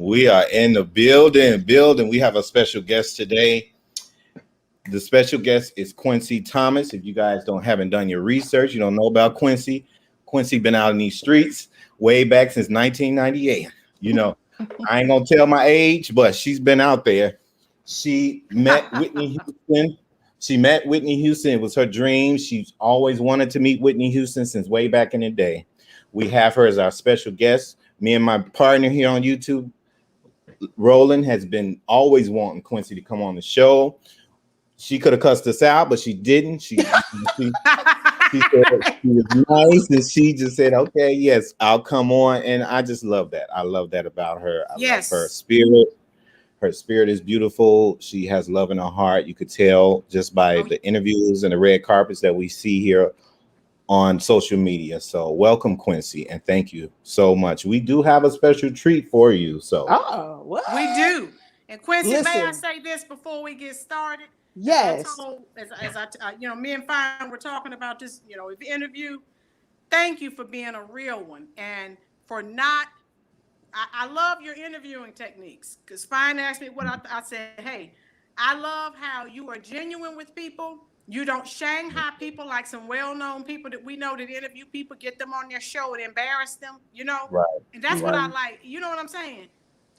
We are in the building. We have a special guest today. The special guest is Quencie Thomas. If you guys haven't done your research, you don't know about Quencie. Quencie been out in these streets way back since 1998. You know, I ain't gonna tell my age, but she's been out there. She met Whitney Houston. It was her dream. She's always wanted to meet Whitney Houston since way back in the day. We have her as our special guest. Me and my partner here on YouTube, Rolynn, has been always wanting Quencie to come on the show. She could have cussed us out, but she didn't. She said she was nice, and she just said, "Okay, yes, I'll come on." And I just love that. I love that about her. I love her spirit. Her spirit is beautiful. She has love in her heart. You could tell just by the interviews and the red carpets that we see here on social media. So welcome, Quencie, and thank you so much. We do have a special treat for you. So what? We do. And Quencie, may I say this before we get started? Yes. Me and Fine were talking about this, the interview. Thank you for being a real one and for not. I love your interviewing techniques because Fine asked me what I said. Hey, I love how you are genuine with people. You don't Shanghai people like some well-known people that we know that interview people, get them on their show and embarrass them, Right. And that's what I like. You know what I'm saying?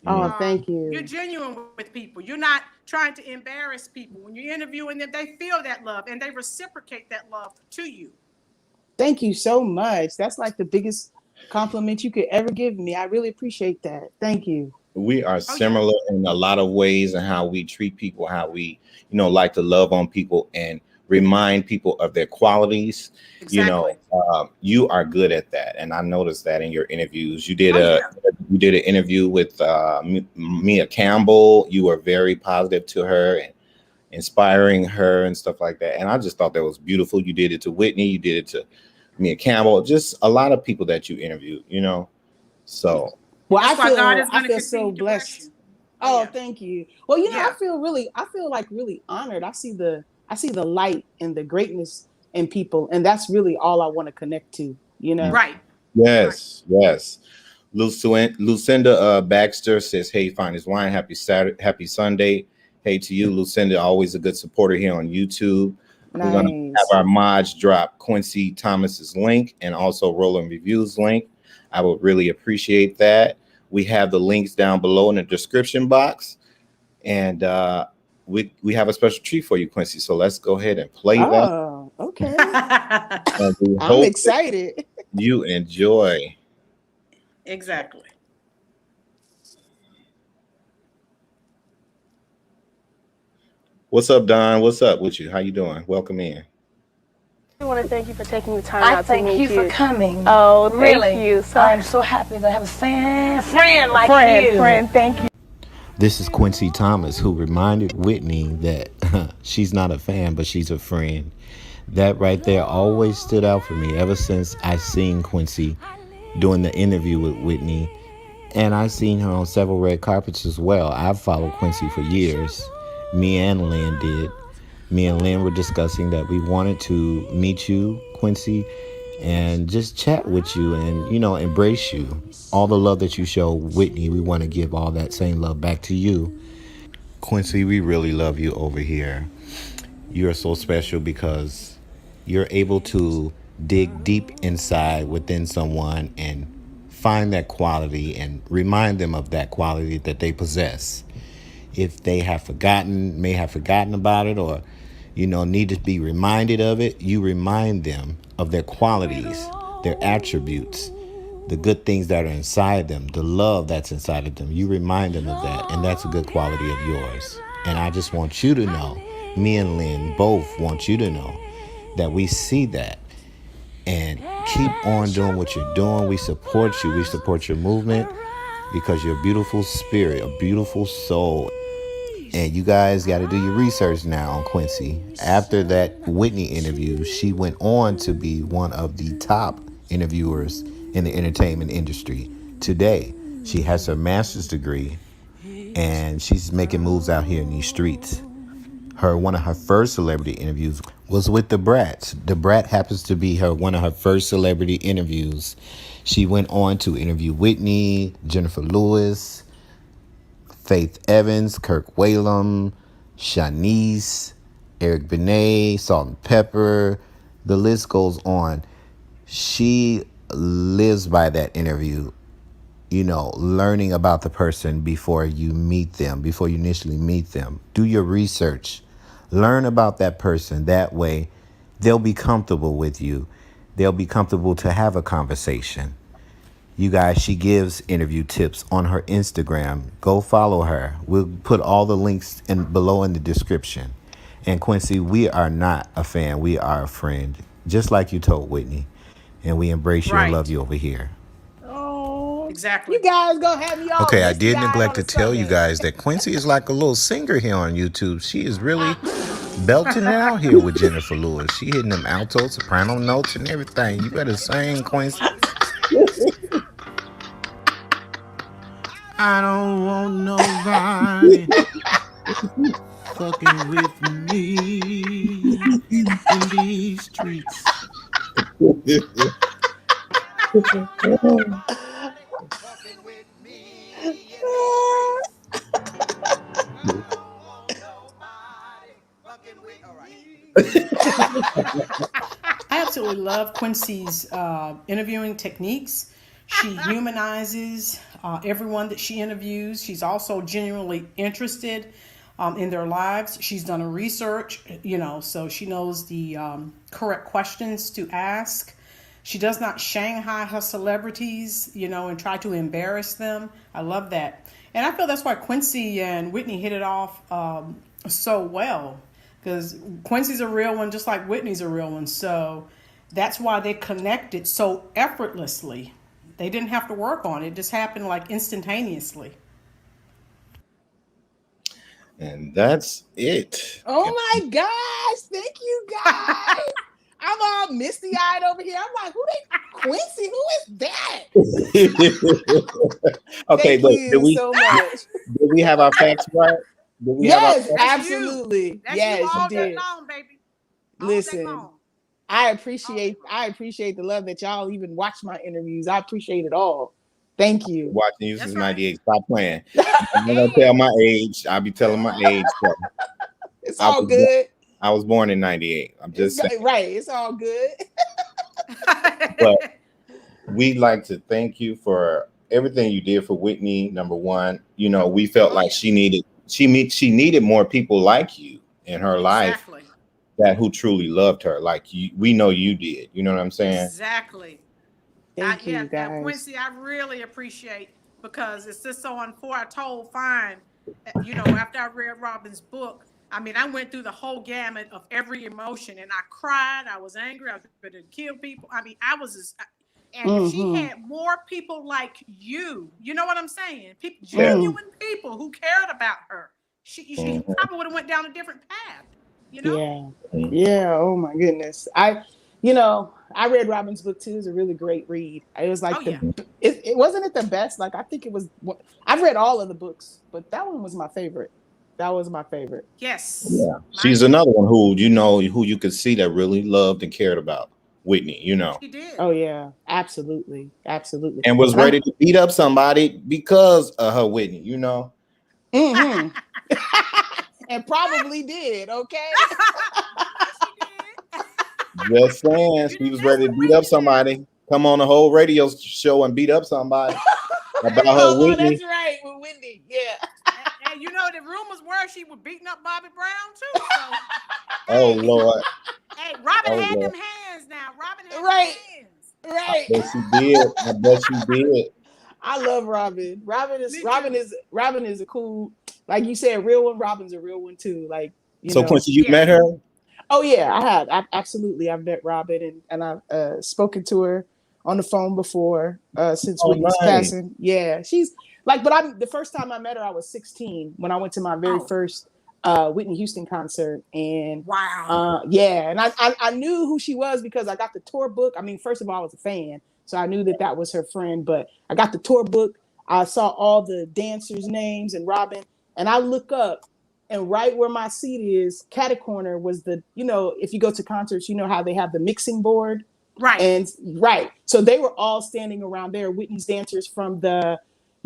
Oh, thank you. You're genuine with people. You're not trying to embarrass people. When you're interviewing them, they feel that love and they reciprocate that love to you. Thank you so much. That's like the biggest compliment you could ever give me. I really appreciate that. Thank you. We are similar in a lot of ways in how we treat people, how we, like to love on people and remind people of their qualities. Exactly. You are good at that, and I noticed that in your interviews. You did an interview with Mia Campbell. You were very positive to her and inspiring her and stuff like that. And I just thought that was beautiful. You did it to Whitney. You did it to Mia Campbell. Just a lot of people that you interviewed. So. Well, I feel so blessed. Thank you. Well, I feel like really honored. I see the light and the greatness in people, and that's really all I want to connect to. Right. Yes. Lucinda Baxter says, "Hey, Finest Wine, happy Sunday. Hey to you, Lucinda. Always a good supporter here on YouTube." Nice. We're gonna have our mods drop Quencie Thomas's link and also Rolynn Review's link. I would really appreciate that. We have the links down below in the description box, and we have a special treat for you, Quencie. So let's go ahead and play that. Oh, okay. I'm excited. You enjoy. Exactly. What's up, Don? What's up with you? How you doing? Welcome in. I want to thank you for taking the time out to meet you. Thank you for coming. Oh, really? Thank you. So I'm so happy to have a friend like you. Friend, thank you. This is Quencie Thomas, who reminded Whitney that she's not a fan, but she's a friend. That right there always stood out for me ever since I seen Quencie doing the interview with Whitney. And I've seen her on several red carpets as well. I've followed Quencie for years. Me and Lynn did. Me and Lynn were discussing that we wanted to meet you, Quencie, and just chat with you and, embrace you. All the love that you show Whitney, we want to give all that same love back to you. Quencie, we really love you over here. You're so special because you're able to dig deep inside within someone and find that quality and remind them of that quality that they possess. If they may have forgotten about it or, need to be reminded of it, you remind them of their qualities, their attributes, the good things that are inside them, the love that's inside of them. You remind them of that, and that's a good quality of yours. And I just want you to know, me and Lynn both want you to know that we see that. And keep on doing what you're doing. We support you. We support your movement because you're a beautiful spirit, a beautiful soul. And you guys got to do your research now on Quencie. After that Whitney interview, she went on to be one of the top interviewers in the entertainment industry. Today, she has her master's degree, and she's making moves out here in these streets. One of her first celebrity interviews was with the Brat. The Brat happens to be one of her first celebrity interviews. She went on to interview Whitney, Jennifer Lewis, Faith Evans, Kirk Whalum, Shanice, Eric Benet, Salt and Pepper. The list goes on. She lives by that interview, learning about the person before you meet them, before you initially meet them. Do your research. Learn about that person. That way, they'll be comfortable with you. They'll be comfortable to have a conversation. You guys, she gives interview tips on her Instagram. Go follow her. We'll put all the links below in the description. And Quencie, we are not a fan. We are a friend, just like you told Whitney. And we embrace you and love you over here. Oh, exactly. You guys gonna have me all. Okay, I did neglect to tell you guys that Quencie is like a little singer here on YouTube. She is really belting it out here with Jennifer Lewis. She hitting them alto, soprano notes and everything. You better sing, Quencie. I don't want nobody fucking with me in these streets. I absolutely love Quencie's interviewing techniques. She humanizes everyone that she interviews. She's also genuinely interested in their lives. She's done a research, so she knows the correct questions to ask. She does not Shanghai her celebrities, and try to embarrass them. I love that. And I feel that's why Quencie and Whitney hit it off so well, because Quencie's a real one, just like Whitney's a real one. So that's why they connected so effortlessly. They didn't have to work on it. It just happened like instantaneously. And that's it. Oh my gosh. Thank you guys. I'm all misty-eyed over here. I'm like, Quencie, who is that? Okay, Thank you so much. Did we have our facts right? Yes, absolutely. That's yes, you all did. day long, baby. All Listen, day long. I appreciate the love that y'all even watch my interviews. I appreciate it all. Thank you. Watching you since '98. Stop playing. I'm gonna tell my age. I'll be telling my age. So. It's all good. I was born in '98. I'm just saying. Right. It's all good. But we'd like to thank you for everything you did for Whitney. Number one, we felt like she needed more people like you in her life that who truly loved her, like you. We know you did. You know what I'm saying? Exactly. Thank you, guys. Quencie, I really appreciate, because it's just so unfortunate. I told Fine, after I read Robin's book, I went through the whole gamut of every emotion, and I cried. I was angry. I was ready to kill people. I was just, and if she had more people like you know what I'm saying? People, genuine people who cared about her, she probably would have went down a different path. Yeah. Oh my goodness. I read Robin's book too. It was a really great read. It was like it wasn't the best. Like I think it was. I've read all of the books, but that one was my favorite. That was my favorite. Yes. Yeah. She's another one who you could see that really loved and cared about Whitney. She did. Oh yeah, absolutely, and was ready to beat up somebody because of her Whitney. Mm-hmm. And probably did. Okay. Just saying, she was ready to beat up somebody. Come on a whole radio show and beat up somebody about her Whitney. That's right, with Whitney. Yeah. And the rumors were she was beating up Bobby Brown too. So, oh Lord. Hey, Robin had them hands now. Robin had them hands. Right. I bet she did. I love Robin. Robin is a cool, like you said, real one. Robin's a real one too. Like So Quencie, you met her? Oh yeah, I have. Absolutely. I've met Robin and I've spoken to her on the phone before since Whitney's passing. Yeah, she's like, but the first time I met her, I was 16 when I went to my very first Whitney Houston concert. And wow. And I knew who she was because I got the tour book. First of all, I was a fan, so I knew that was her friend. But I got the tour book. I saw all the dancers' names and Robin, and I look up. And right where my seat is, catty corner was if you go to concerts, how they have the mixing board. Right. And so they were all standing around there, Whitney's dancers from the,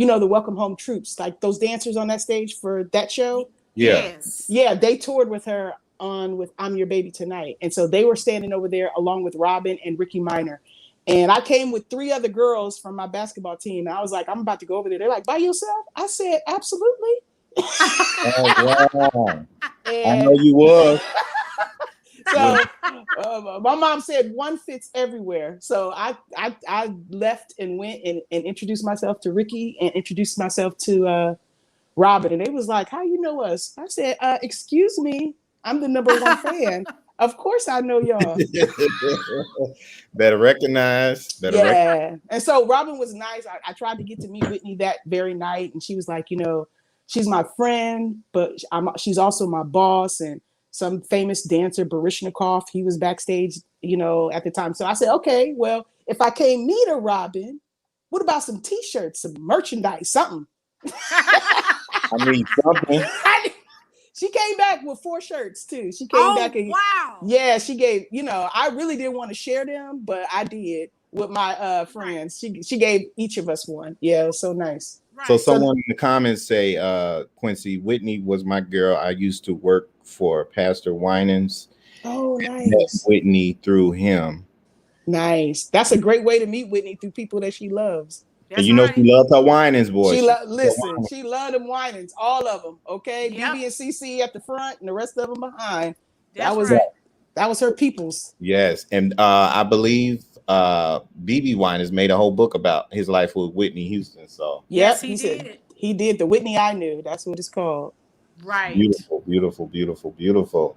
the Welcome Home troops, like those dancers on that stage for that show. Yeah. Yeah, they toured with her with I'm Your Baby Tonight. And so they were standing over there along with Robin and Ricky Minor. And I came with 3 other girls from my basketball team. And I was like, I'm about to go over there. They're like, by yourself? I said, absolutely. Oh, wow. I know you was. So my mom said one fits everywhere. So I left and went and introduced myself to Ricky and introduced myself to Robin. And they was like, how you know us? I said, excuse me, I'm the #1 fan. Of course I know y'all. Better recognize. And so Robin was nice. I tried to get to meet Whitney that very night. And she was like, she's my friend, but she's also my boss. And some famous dancer, Baryshnikov, he was backstage, at the time. So I said, okay, well, if I can't meet her, Robin, what about some T-shirts, some merchandise, something? I mean, something. She came back with 4 shirts too. She came back and wow. Yeah, she gave, I really didn't want to share them, but I did with my friends. She gave each of us one. Yeah, it was so nice. Right. So someone in the comments say, Quincy, Whitney was my girl. I used to work for Pastor Winans. Oh, nice. Whitney through him. Nice. That's a great way to meet Whitney, through people that she loves. And she loved her Winans, boy. She loved them Winans, all of them. Okay, yep. BB and CC at the front, and the rest of them behind. That was her people's. Yes, and I believe BB Winans made a whole book about his life with Whitney Houston. So yes, he did. He did the Whitney I Knew. That's what it's called. Right. Beautiful, beautiful, beautiful, beautiful.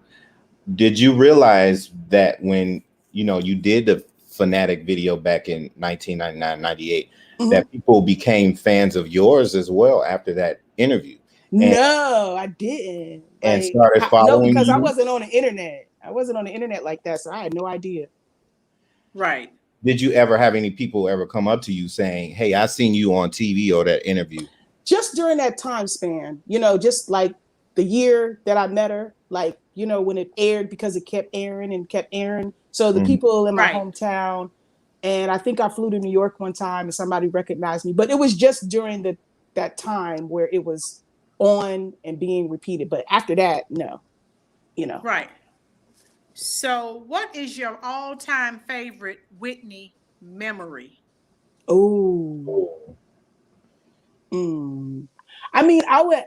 Did you realize that when you did the Fanatic video back in 1999, 98? That people became fans of yours as well after that interview? No, I didn't. And started following because you? I wasn't on the internet. I wasn't on the internet like that, so I had no idea. Right. Did you ever have any people ever come up to you saying, hey, I seen you on TV or that interview? Just during that time span, just like the year that I met her, like, when it aired, because it kept airing and kept airing. So the people in my hometown, and I think I flew to New York one time and somebody recognized me, but it was just during that time where it was on and being repeated. But after that, no, Right. So what is your all-time favorite Whitney memory? Oh, I mean, I would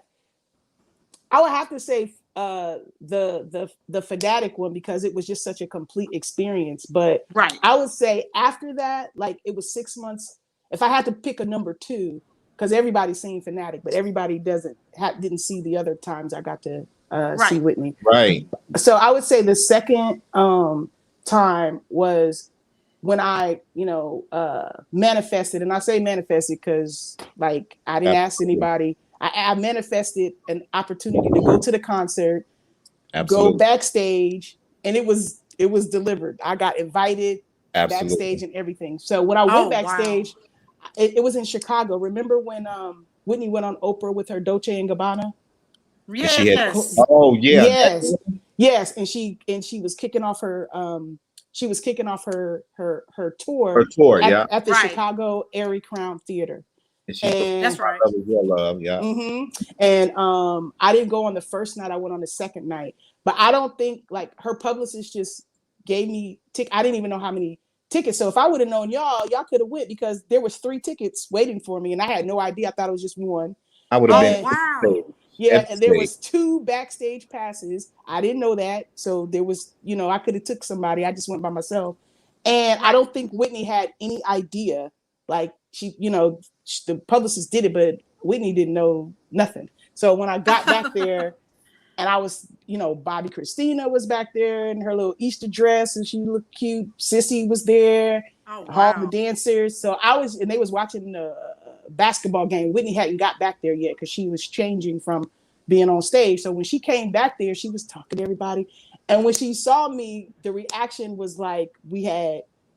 have to say the Fanatic one, because it was just such a complete experience. But I would say after that, like, it was 6 months. If I had to pick a number 2, because everybody's seen Fanatic, but everybody didn't see the other times I got to see Whitney. Right. So I would say the second time was when I, manifested. And I say manifested because, like, I didn't ask anybody. I manifested an opportunity to go to the concert, go backstage, and it was delivered. I got invited backstage and everything. So when I went backstage, it was in Chicago. Remember when Whitney went on Oprah with her Dolce & Gabbana? Yes. Yes. And she was kicking off her her tour. At the Chicago Airy Crown Theater. And that's right. And I didn't go on the first night. I went on the second night. But I don't think, like, her publicist just gave me I didn't even know how many tickets. So if I would have known y'all could have went, because there was 3 tickets waiting for me, and I had no idea. I thought it was just one. I would have been. Wow. Yeah, and there was 2 backstage passes. I didn't know that. So there was, I could have took somebody. I just went by myself. And I don't think Whitney had any idea. Like, she, the publicist did it, but Whitney didn't know nothing. So when I got back there, and I was, Bobby Christina was back there in her little Easter dress, and she looked cute. Sissy was there, all the dancers. So and they was watching the basketball game. Whitney hadn't got back there yet because she was changing from being on stage. So when she came back there, she was talking to everybody. And when she saw me, the reaction was like,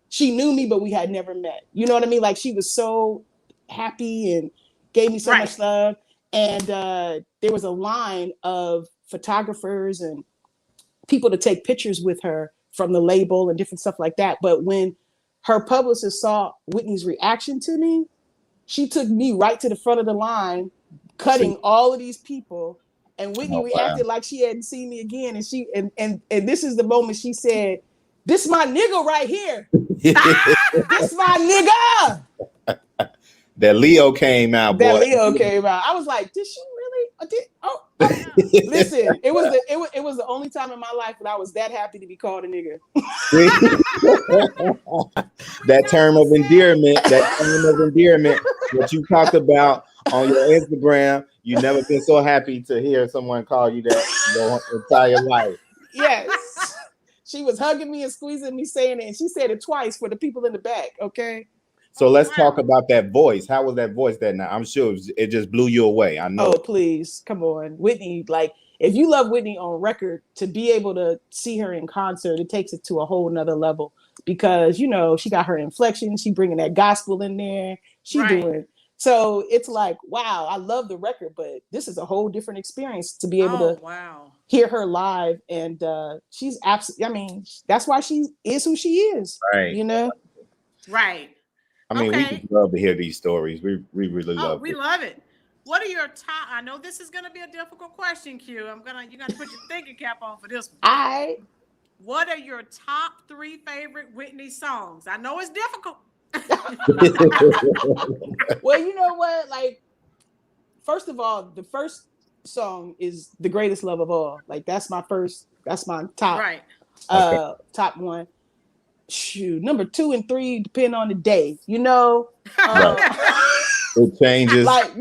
she knew me, but we had never met. You know what I mean? Like, she was so happy and gave me so much love. And there was a line of photographers and people to take pictures with her from the label and different stuff like that. But when her publicist saw Whitney's reaction to me, she took me right to the front of the line, cutting all of these people. And Whitney reacted like she hadn't seen me again. And she and this is the moment she said, "This my nigga right here. This my nigga." That Leo came out, boy. That Leo came out. I was like, did she really? Listen, it was the only time in my life that I was that happy to be called a nigga. That term of endearment that you talked about on your Instagram. You never been so happy to hear someone call you that your entire life. Yes. She was hugging me and squeezing me, saying it, and she said it twice for the people in the back. Okay. So let's talk about that voice. How was that voice that night? I'm sure it just blew you away. I know. Oh, please. Come on. Whitney, like, if you love Whitney on record, to be able to see her in concert, it takes it to a whole nother level because, you know, she got her inflection. She bringing that gospel in there. She doing. So it's like, wow, I love the record, but this is a whole different experience to be able to hear her live. And she's absolutely, I mean, that's why she is who she is. Right. You know? Right. I mean, we just love to hear these stories. We really love it. We love it. What are your top? I know this is going to be a difficult question, Q. You're going to put your thinking cap on for this one. What are your top 3 favorite Whitney songs? I know it's difficult. Well, you know what? Like, first of all, the first song is The Greatest Love of All. Like, that's my top, top one. Shoot, number 2 and 3 depend on the day, you know. It changes. Like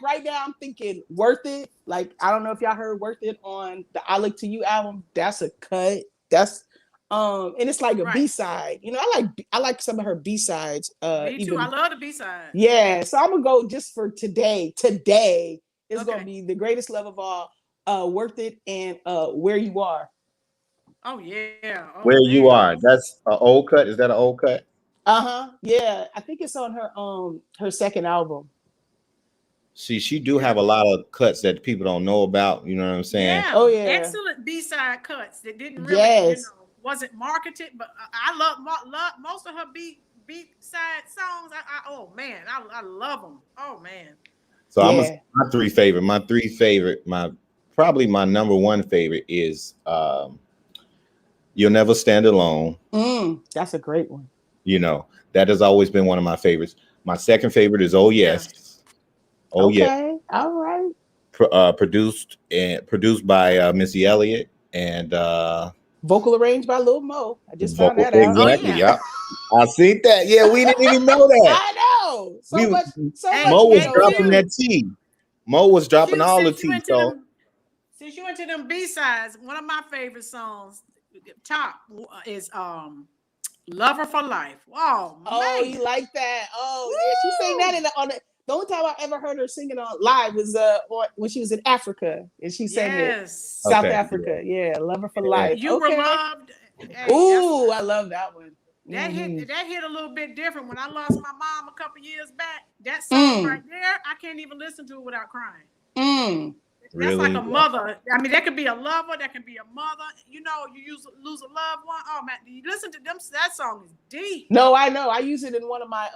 right now I'm thinking Worth It. Like, I don't know if y'all heard Worth It on the I Look to You album. That's a cut. That's and it's like a B-side. You know, I like some of her B-sides. Me too. I love the B-side. Yeah, so I'm gonna go just for today. Today is gonna be The Greatest Love of All, Worth It, and Where You Are. Oh yeah. Where You Are. That's an old cut. Is that an old cut? Yeah. I think it's on her second album. See, she do have a lot of cuts that people don't know about. You know what I'm saying? Yeah. Oh yeah. Excellent B-side cuts that didn't really, wasn't marketed, but I love most of her B-side songs. Oh man, I love them. Oh man. So my 3 favorite. Probably my number 1 favorite is You'll Never Stand Alone. That's a great one. You know, that has always been one of my favorites. My second favorite is Oh Yes. Oh okay. All right. Produced by Missy Elliott and vocal arranged by Lil Mo. I just found that out. Exactly. I seen that. Yeah, we didn't even know that. I know. So much. Mo was dropping that tea. Mo was dropping all the tea. So since you went to them B-sides, one of my favorite songs, top is Lover for Life. Wow. Oh, you like that? Oh, yeah. She sang that on the only time I ever heard her singing on live was when she was in Africa and she sang it. South Africa. Yeah, Lover for Life. You Were Loved. Ooh, I love that one. That hit a little bit different. When I lost my mom a couple years back, that song right there, I can't even listen to it without crying. That's like a mother. I mean, that could be a lover, that can be a mother. You know, you lose a loved one. Oh man, you listen to them. That song is deep. No, I know. I use it in one of my.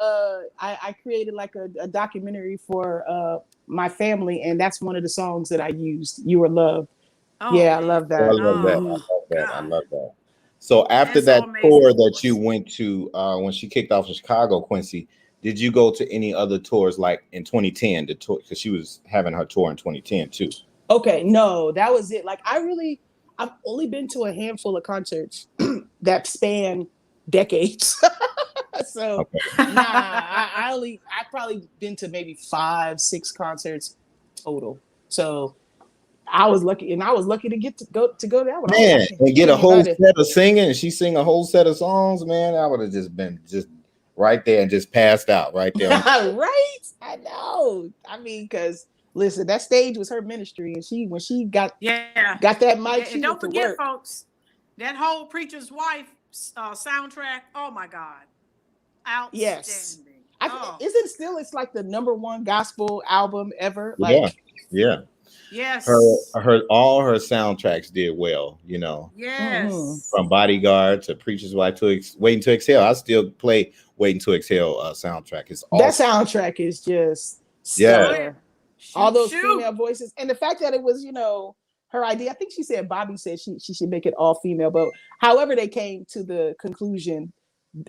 I created like a documentary for my family, and that's one of the songs that I used. You Were Loved. Oh, yeah, man. I love that. I love that. So after that tour that you went to, when she kicked off in Chicago, Quencie, did you go to any other tours like in 2010? The tour, because she was having her tour in 2010 too. Okay, no, that was it. Like I've only been to a handful of concerts that span decades. So I probably been to maybe 5-6 concerts total. So I was lucky to get to go to that one. Man, and get a whole set of singing, and she sing a whole set of songs, man. I would have just been right there and just passed out right there. Right? I know. I mean, because listen, that stage was her ministry, and when she got that mic, and don't forget, folks, that whole Preacher's Wife soundtrack. Oh my God, outstanding. Yes, isn't still it's like the #1 gospel album ever. Like, yeah. Yes. All her soundtracks did well, you know. Yes. From Bodyguard to Preacher's Wife to Waiting to Exhale. I still play Waiting to Exhale soundtrack. It's awesome. That soundtrack is just stellar. Yeah. All those female voices, and the fact that it was, you know, her idea. I think she said Bobby said she should make it all female, but however they came to the conclusion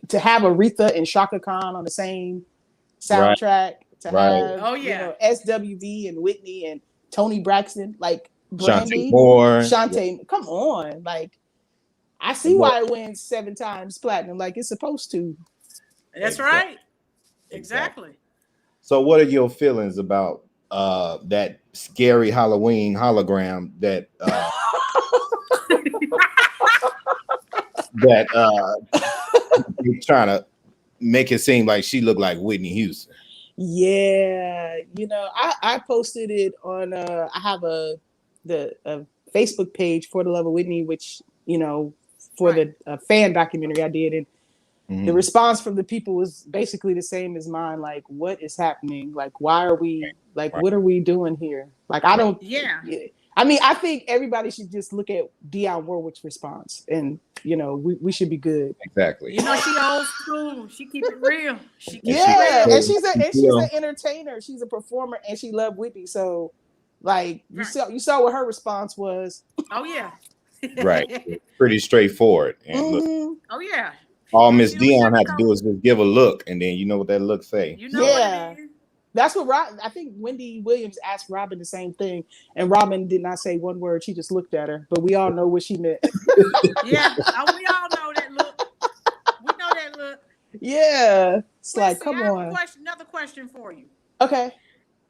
to have Aretha and Shaka Khan on the same soundtrack, to have you know SWV and Whitney and Tony Braxton, like Brandy, Shantae. Come on, like I see why it wins 7 times platinum, like it's supposed to. That's right. Exactly. So, what are your feelings about that scary Halloween hologram that trying to make it seem like she looked like Whitney Houston? Yeah, you know, I posted it on I have a Facebook page for the Love of Whitney, which, you know, for the fan documentary I did, and the response from the people was basically the same as mine. Like, what is happening? Like, why are we like, what are we doing here? Like, I don't. I mean, I think everybody should just look at Dionne Warwick's response, and you know, we should be good. Exactly. You know, she old school. She keep it real. And she's an entertainer. She's a performer, and she loved Whitney. So, like, you saw what her response was. Oh yeah. Right. Pretty straightforward. And oh yeah. All Miss Dionne had to do is just give a look, and then you know what that look say. You know what it is. That's what I think Wendy Williams asked Robin the same thing, and Robin did not say one word. She just looked at her, but we all know what she meant. We all know that look. We know that look. Yeah, it's like, come on. Another question for you. Okay.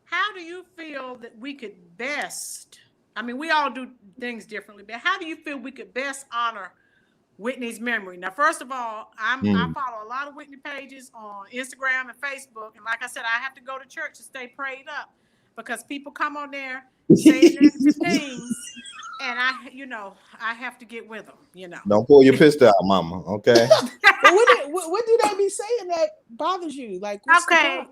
How do you feel that we could best? I mean, we all do things differently, but how do you feel we could best honor Whitney's memory? Now, first of all, I follow a lot of Whitney pages on Instagram and Facebook, and like I said, I have to go to church to stay prayed up because people come on there saying negative things, and I have to get with them. You know, don't pull your pistol out, Mama. Okay. what do they be saying that bothers you? Like, well,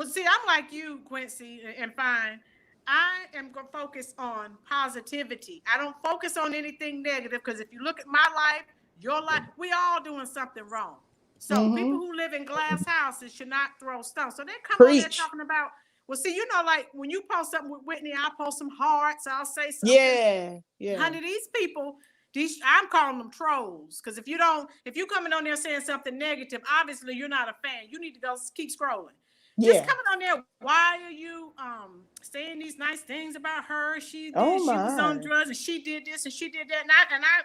see, I'm like you, Quencie, and fine. I am going to focus on positivity. I don't focus on anything negative because if you look at my life, your life, we all doing something wrong. So people who live in glass houses should not throw stones. So they come on there talking about, well, see, you know, like when you post something with Whitney, I'll post some hearts. I'll say something. Yeah. Honey, these people, I'm calling them trolls. Because if you coming on there saying something negative, obviously you're not a fan. You need to go keep scrolling. Just coming on there, why are you saying these nice things about her? She was on drugs and she did this and she did that. And I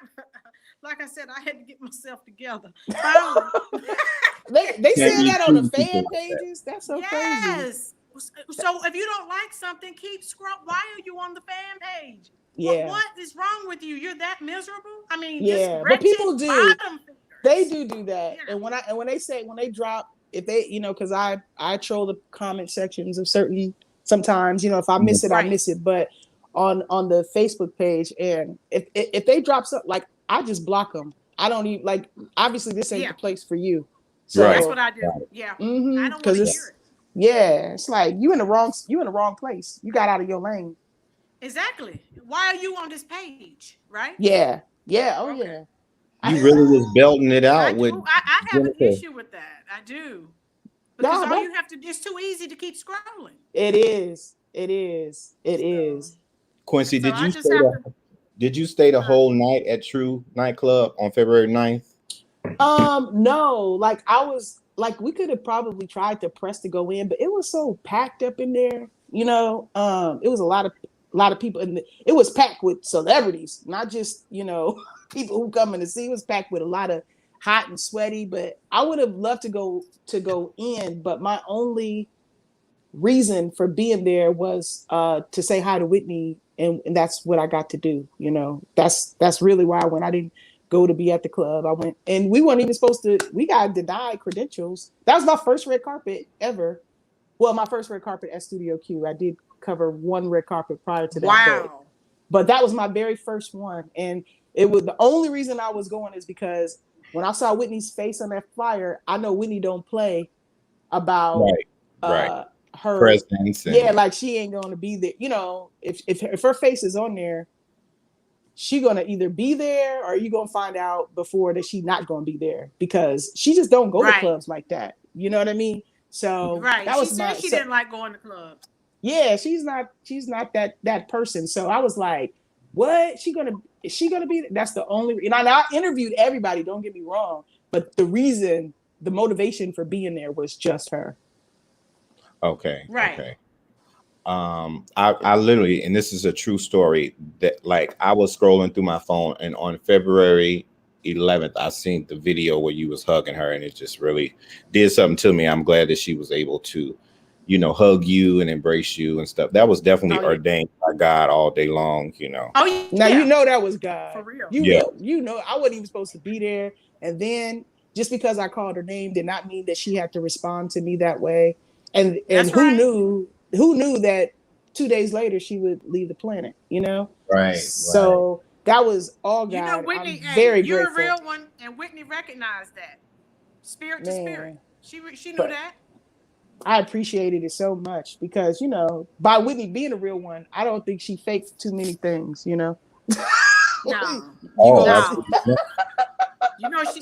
like I said, I had to get myself together. they say that on the fan pages. That's so crazy. So if you don't like something, keep scrolling. Why are you on the fan page? What is wrong with you? You're that miserable? I mean, but people do. They do that. Yeah. And when they drop, if they, you know, because I troll the comment sections of sometimes, you know, if I miss it, I miss it. But on the Facebook page, and if they drop something, like, I just block them. I don't even, like, obviously this ain't the place for you. So that's what I do. Yeah. I don't want to hear it. Yeah, it's like you in the wrong place. You got out of your lane. Exactly. Why are you on this page? Right? Yeah. Oh yeah. You really was belting it out with. I have an issue with that. I do. Because all you have to do, it's too easy to keep scrolling. It is. Quencie, did you stay the whole night at True Nightclub on February 9th? No. Like, I was like, we could have probably tried to press to go in, but it was so packed up in there. You know, it was a lot of people, and it was packed with celebrities, not just, you know, people who come in to see. It was packed with a lot of hot and sweaty, but I would have loved to go in, but my only reason for being there was to say hi to Whitney, and that's what I got to do. You know, that's really why I went. I didn't go to be at the club. I went, and we weren't even supposed to. We got denied credentials. That was my first red carpet ever. Well, my first red carpet at Studio Q. I did cover one red carpet prior to that. Wow. But that was my very first one, and it was the only reason I was going is because when I saw Whitney's face on that flyer, I know Whitney don't play about her presence. Yeah, like she ain't gonna be there. You know, if her face is on there, she gonna either be there or you gonna find out before that she not gonna be there because she just don't go to clubs like that. You know what I mean? So that was she said she didn't like going to clubs. Yeah, she's not that person. So I was like, what? Is she gonna be? That's the only. And I interviewed everybody. Don't get me wrong, but the motivation for being there was just her. Okay. Right. Okay. I literally, and this is a true story, that like I was scrolling through my phone and on February 11th, I seen the video where you was hugging her and it just really did something to me. I'm glad that she was able to, you know, hug you and embrace you and stuff. That was definitely ordained by God all day long, you know. Oh, yeah. Now, you know, that was God. For real. You know, I wasn't even supposed to be there. And then just because I called her name did not mean that she had to respond to me that way. And who knew that 2 days later she would leave the planet, you know? Right. So that was all God. You know, Whitney, I'm very you're grateful. a real one, and Whitney recognized that. Spirit to spirit. She knew that. I appreciated it so much because, you know, by Whitney being a real one, I don't think she faked too many things, you know? No. You know, she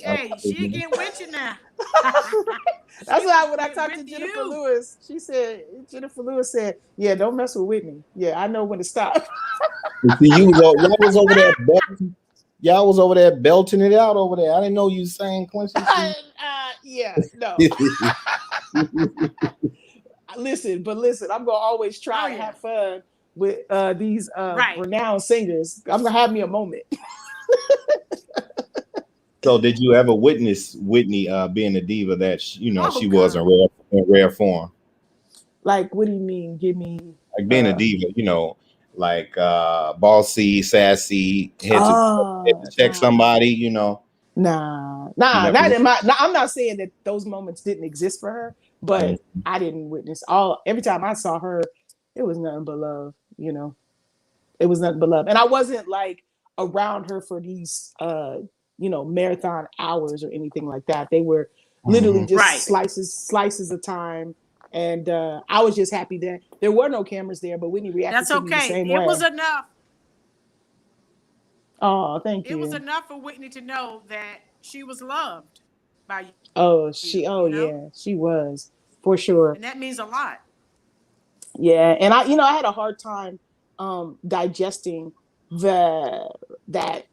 get with you now. That's why when I talked to Jennifer Lewis, Jennifer Lewis said, yeah, don't mess with Whitney. Yeah, I know when to stop. See, y'all was over there belting. Y'all was over there belting it out over there. I didn't know you sang Quencie. Yeah, no. Listen, I'm gonna always try and have fun with these renowned singers. I'm gonna have me a moment. So did you ever witness Whitney being a diva that she was in rare form? Like, what do you mean? Give me like being a diva, you know, like bossy, sassy, had to check somebody, you know. Nah, not in my. I'm not saying that those moments didn't exist for her, but I didn't witness every time I saw her, it was nothing but love, you know. It was nothing but love, and I wasn't like around her for these, you know, marathon hours or anything like that. They were literally just slices of time, and I was just happy that there were no cameras there, but Whitney reacted to me the same way. It was enough. Oh, thank you. It was enough for Whitney to know that she was loved by you. Oh, yeah, she was for sure. And that means a lot. Yeah. And I had a hard time digesting that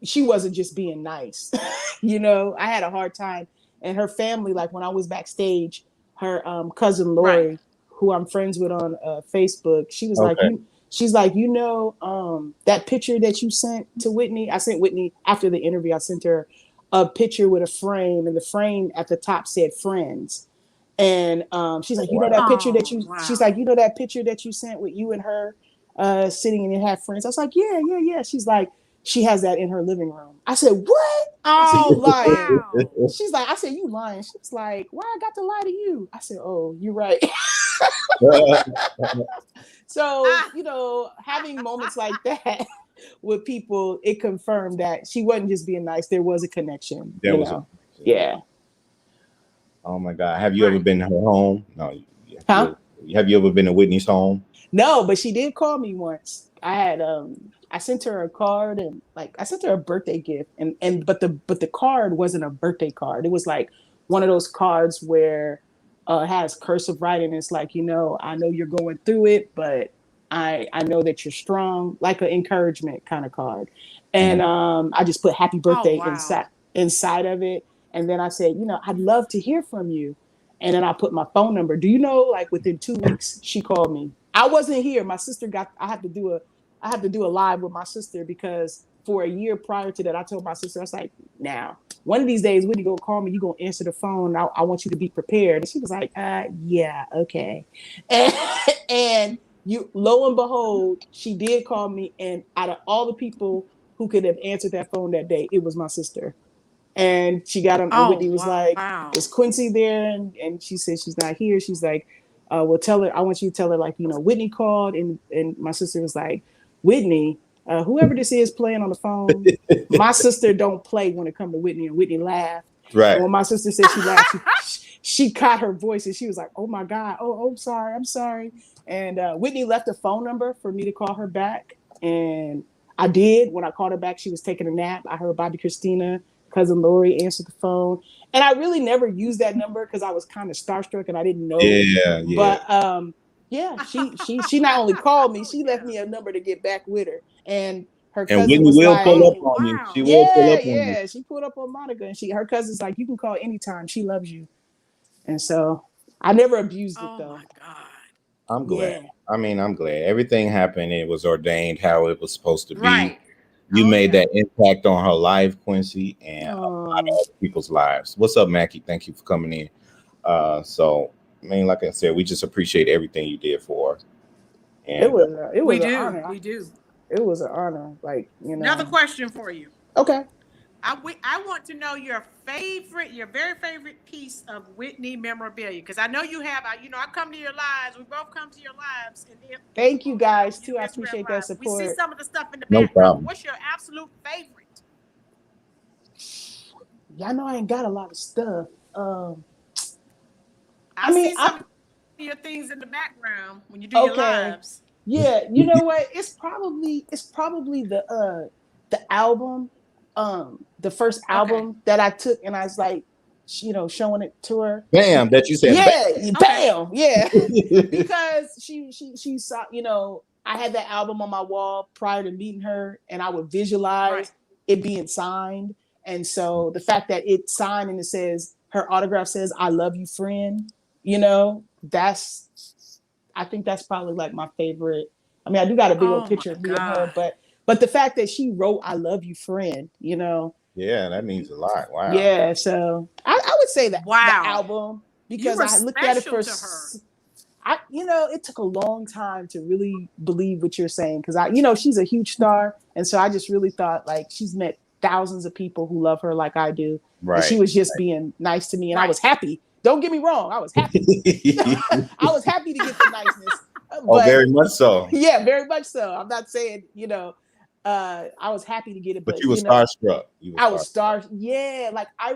she wasn't just being nice. You know, I had a hard time. And her family, like when I was backstage, her cousin Lori, who I'm friends with on Facebook, she was like, she's like, you know, that picture that you sent to Whitney, I sent Whitney after the interview, I sent her a picture with a frame, and the frame at the top said friends. And she's like, you know that picture that she's like, you know that picture that you sent with you and her sitting and you have friends? I was like, yeah. She's like, she has that in her living room. I said, what? Oh, lying. Wow. She's like, I said, you lying. She's like, why I got to lie to you? I said, oh, you're right. So, you know, having moments like that with people, it confirmed that she wasn't just being nice. There was a connection. Yeah. Oh my God. Have you ever been to her home? No. Have you ever been to Whitney's home? No, but she did call me once. I had I sent her a card, and like I sent her a birthday gift, but the card wasn't a birthday card. It was like one of those cards where it has cursive writing. It's like, you know, I know you're going through it, but I know that you're strong, like an encouragement kind of card. And I just put happy birthday inside of it. And then I said, you know, I'd love to hear from you. And then I put my phone number. Do you know, like within 2 weeks, she called me. I wasn't here. My sister I had to do a live with my sister because for a year prior to that, I told my sister, I was like, now, one of these days, when you go call me, you're going to answer the phone. I want you to be prepared. And she was like, yeah, okay. And lo and behold, she did call me. And out of all the people who could have answered that phone that day, it was my sister. And she got on, and Whitney was like, is Quencie there? And she said she's not here. She's like, well, tell her, I want you to tell her, like, you know, Whitney called. And my sister was like, Whitney, whoever this is playing on the phone, my sister don't play when it comes to Whitney. And Whitney laughed. Right. And when my sister said she laughed, she caught her voice and she was like, "Oh my God, oh I'm sorry." And Whitney left a phone number for me to call her back, and I did. When I called her back, she was taking a nap. I heard Bobby Christina, cousin Lori answered the phone, and I really never used that number because I was kind of starstruck and I didn't know. Yeah. But yeah, she not only called me, she left me a number to get back with her, and her cousin Whitney was will like, pull up on you. She will pull up on you. She pulled up on Monica, and her cousin's like, "You can call anytime. She loves you." And so I never abused it though. Oh my God. I'm glad. I mean, I'm glad everything happened. It was ordained how it was supposed to be. Right. You made that impact on her life, Quencie, and a lot of other people's lives. What's up, Mackie? Thank you for coming in. So, I mean, like I said, we just appreciate everything you did for her. And it was an honor. We do. It was an honor. Like, you know. Another question for you. Okay. I want to know your very favorite piece of Whitney memorabilia, because I know you have. I come to your lives. We both come to your lives. And thank you guys too. I appreciate that support. We see some of the stuff in the background. Problem. What's your absolute favorite? Y'all know I ain't got a lot of stuff. I see some of your things in the background when you do your lives. Yeah, you know what? It's probably the album, the first album that I took, and I was like, showing it to her. Bam, that you said. Yeah, bam, yeah. Because she saw, I had that album on my wall prior to meeting her, and I would visualize it being signed. And so the fact that it's signed and it says, her autograph says, "I love you, friend," I think that's probably like my favorite. I mean, I do got a big old picture of me and her, but the fact that she wrote "I love you, friend," Yeah, that means a lot. Wow. Yeah, so I would say that the album, because I looked at it first. It took a long time to really believe what you're saying, because she's a huge star, and so I just really thought like she's met thousands of people who love her like I do. Right. And she was just being nice to me, and I was happy. Don't get me wrong, I was happy. I was happy to get the niceness. But, very much so. Yeah, very much so. I'm not saying, I was happy to get it. But you were starstruck. I was starstruck. Yeah, like I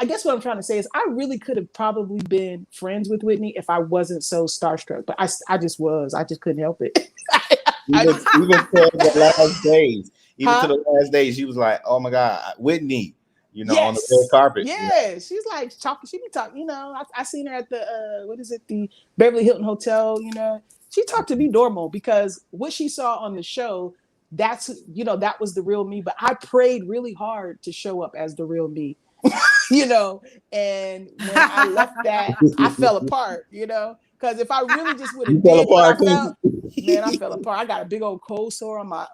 guess what I'm trying to say is I really could have probably been friends with Whitney if I wasn't so starstruck. But I just was. I just couldn't help it. Even to the last days. Even to the last days, she was like, "Oh my God, Whitney." On the red carpet. Yeah, she's like talking. She be talking. I seen her at the the Beverly Hilton Hotel. She talked to me normal, because what she saw on the show, that was the real me. But I prayed really hard to show up as the real me. And when I left that, I fell apart. Because if I really just would have did what I felt, man, I fell apart. I got a big old cold sore on my.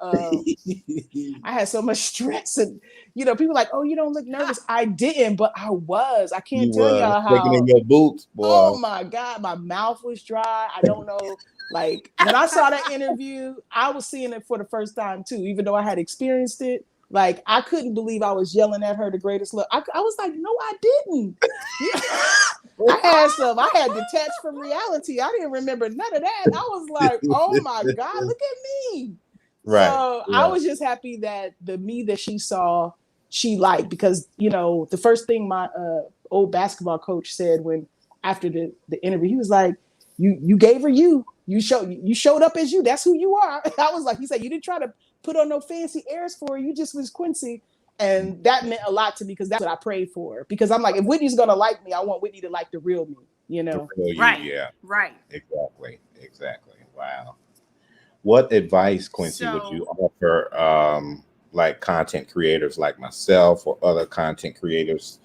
I had so much stress, and people like, "Oh, you don't look nervous." I didn't, but I was. I can't tell y'all how. Sticking in your boots, boy. Oh my God, my mouth was dry. I don't know. Like when I saw that interview, I was seeing it for the first time too, even though I had experienced it. Like I couldn't believe I was yelling at her the greatest love. I was like, no, I didn't. I had detached from reality. I didn't remember none of that. I was like, oh my God, look at me. Right. So I was just happy that the me that she saw, she liked, because the first thing my old basketball coach said after the interview, he was like, you gave her you showed up as you. That's who you are. I was like, he said, you didn't try to put on no fancy airs for her. You just was Quencie. And that meant a lot to me, because that's what I prayed for. Because I'm like, if Whitney's going to like me, I want Whitney to like the real me, The real you, right. Yeah. Right. Exactly. Wow. What advice, Quencie, would you offer like content creators like myself or other content creators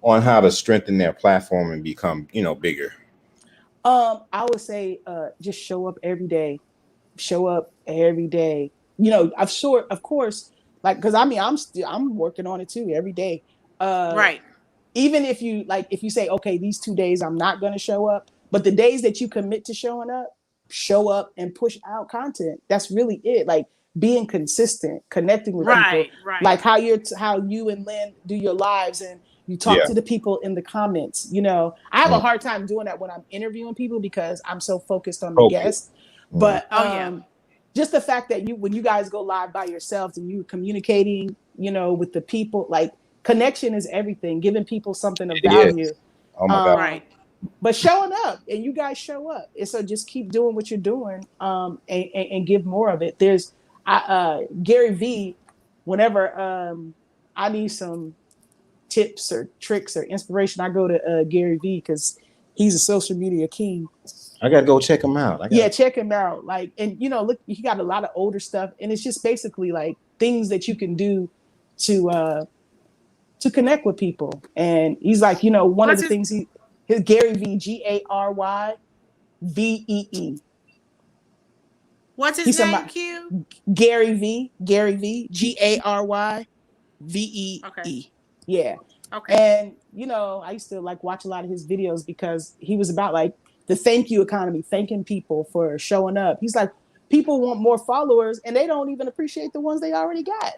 on how to strengthen their platform and become, bigger? I would say just show up every day. Show up every day. Of course, like, because I'm working on it too every day. Right. Even if you say, okay, these 2 days I'm not going to show up, but the days that you commit to showing up, show up and push out content. That's really it. Like being consistent, connecting with people, like how you and Lynn do your lives and you talk to the people in the comments. I have a hard time doing that when I'm interviewing people because I'm so focused on the guest. But just the fact that when you guys go live by yourselves and you're communicating, with the people, like connection is everything. Giving people something of value. Oh my God. Right. But showing up, and you guys show up, and so just keep doing what you're doing, and give more of it. There's Gary V. Whenever I need some tips or tricks or inspiration, I go to Gary V, because he's a social media king. I gotta go check him out. Yeah, check him out. Like, and look, he got a lot of older stuff, and it's just basically like things that you can do to connect with people. And he's like, one of the things his Gary V, GaryVee. What's his name, Q? Gary V, GaryVee. Okay. Yeah. Okay. And I used to like watch a lot of his videos because he was about like the thank you economy, thanking people for showing up. He's like, people want more followers and they don't even appreciate the ones they already got.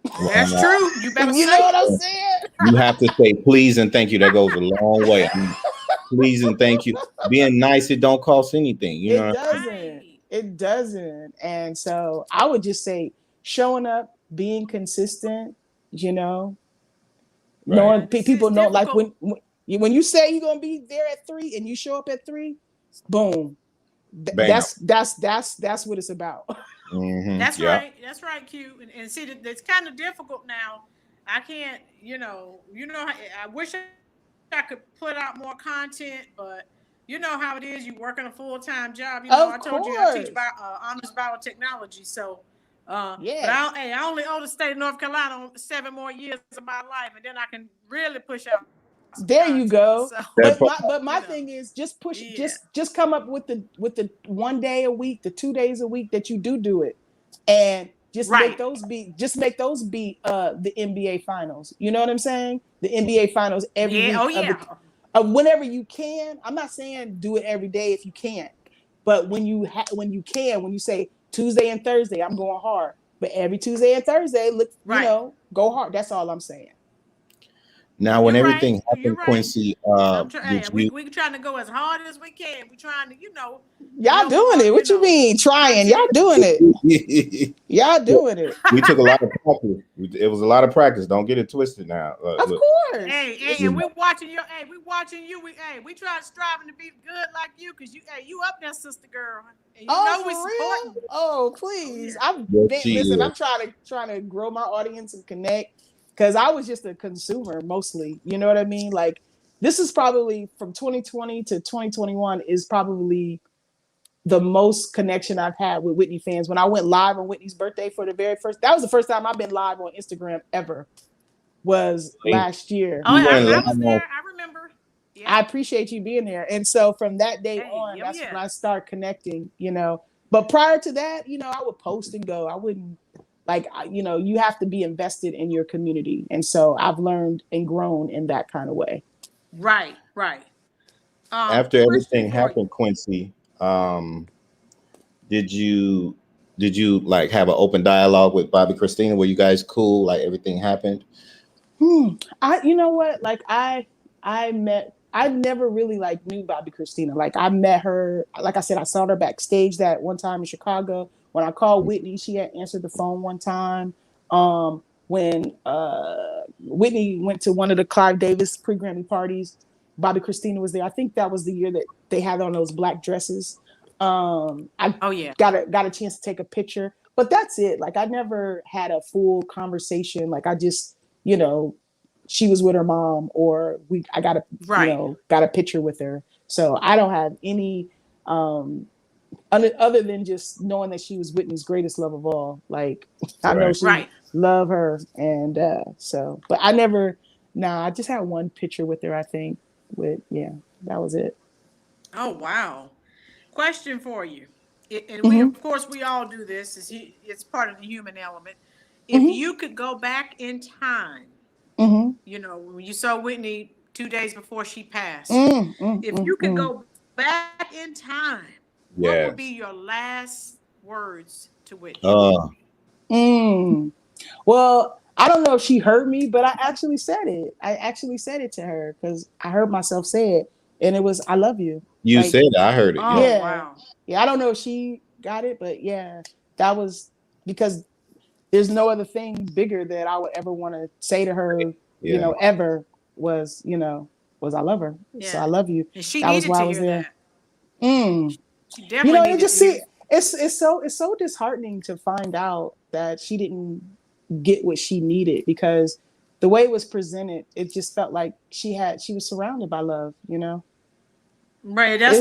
That's true. You better know what I'm saying? You have to say please and thank you. That goes a long way. I mean, please and thank you. Being nice, it don't cost anything. It doesn't. And so I would just say showing up, being consistent, knowing people know, like when you say you're gonna be there at 3 and you show up at 3, boom. That's what it's about. Mm-hmm. That's right. That's right, Q. And see, it's kind of difficult now. I can't, I wish I could put out more content, but you know how it is. You working a full-time job. I told you I teach honors biotechnology. So, But I only owe the state of North Carolina 7 more years of my life, and then I can really push out. There you go. So, but my thing is just push, just come up with the 1 day a week, the 2 days a week that you do it, and just make those be the NBA finals. You know what I'm saying? The NBA finals every week. Whenever you can. I'm not saying do it every day if you can't, but when you say Tuesday and Thursday, I'm going hard. But every Tuesday and Thursday, go hard. That's all I'm saying. Now, when everything happened, Quencie, we trying to go as hard as we can. We trying to, y'all doing it. What you mean trying? Y'all doing it. Y'all doing it. We took a lot of practice. It was a lot of practice. Don't get it twisted now. Of course. And we watching you. We watching you. We trying striving to be good like you, because you up there, sister girl. And we support you. Oh, please. I'm trying to grow my audience and connect. Because I was just a consumer mostly, you know what I mean? Like, this is probably from 2020 to 2021 is probably the most connection I've had with Whitney fans. When I went live on Whitney's birthday for that was the first time I've been live on Instagram ever, was last year. Oh, I was there. I remember. Yeah. I appreciate you being there. And so from that day on, that's when I start connecting, But prior to that, I would post and go. I wouldn't. Like, you have to be invested in your community. And so I've learned and grown in that kind of way. Right. After everything happened, Quencie, did you like have an open dialogue with Bobby Christina? Were you guys cool? Like everything happened? You know what? Like I never really like knew Bobby Christina. Like I met her, like I said, I saw her backstage that one time in Chicago. When I called Whitney, she had answered the phone one time. When Whitney went to one of the Clive Davis pre-Grammy parties, Bobby Christina was there. I think that was the year that they had on those black dresses. I got a chance to take a picture, but that's it. Like I never had a full conversation. Like I just, she was with her mom, or I got a picture with her. So I don't have any. Other than just knowing that she was Whitney's greatest love of all, like I know she love her, and but I never. I just had one picture with her. I think that was it. Oh wow! Question for you, and we of course we all do this. It's part of the human element. If you could go back in time, when you saw Whitney 2 days before she passed, if you could go back in time. What would be your last words to Whitney? Well, I don't know if she heard me, but I actually said it. I actually said it to her because I heard myself say it, and it was, "I love you." You said it. I heard it. Oh, wow. Yeah, I don't know if she got it, but that was because there's no other thing bigger that I would ever want to say to her, ever was, was I love her. Yeah. So I love you. And she That was needed why to I was hear there. that. She You definitely know, needed it just to hear see it's so disheartening to find out that she didn't get what she needed, because the way it was presented, it just felt like she was surrounded by love, you know. Right, that's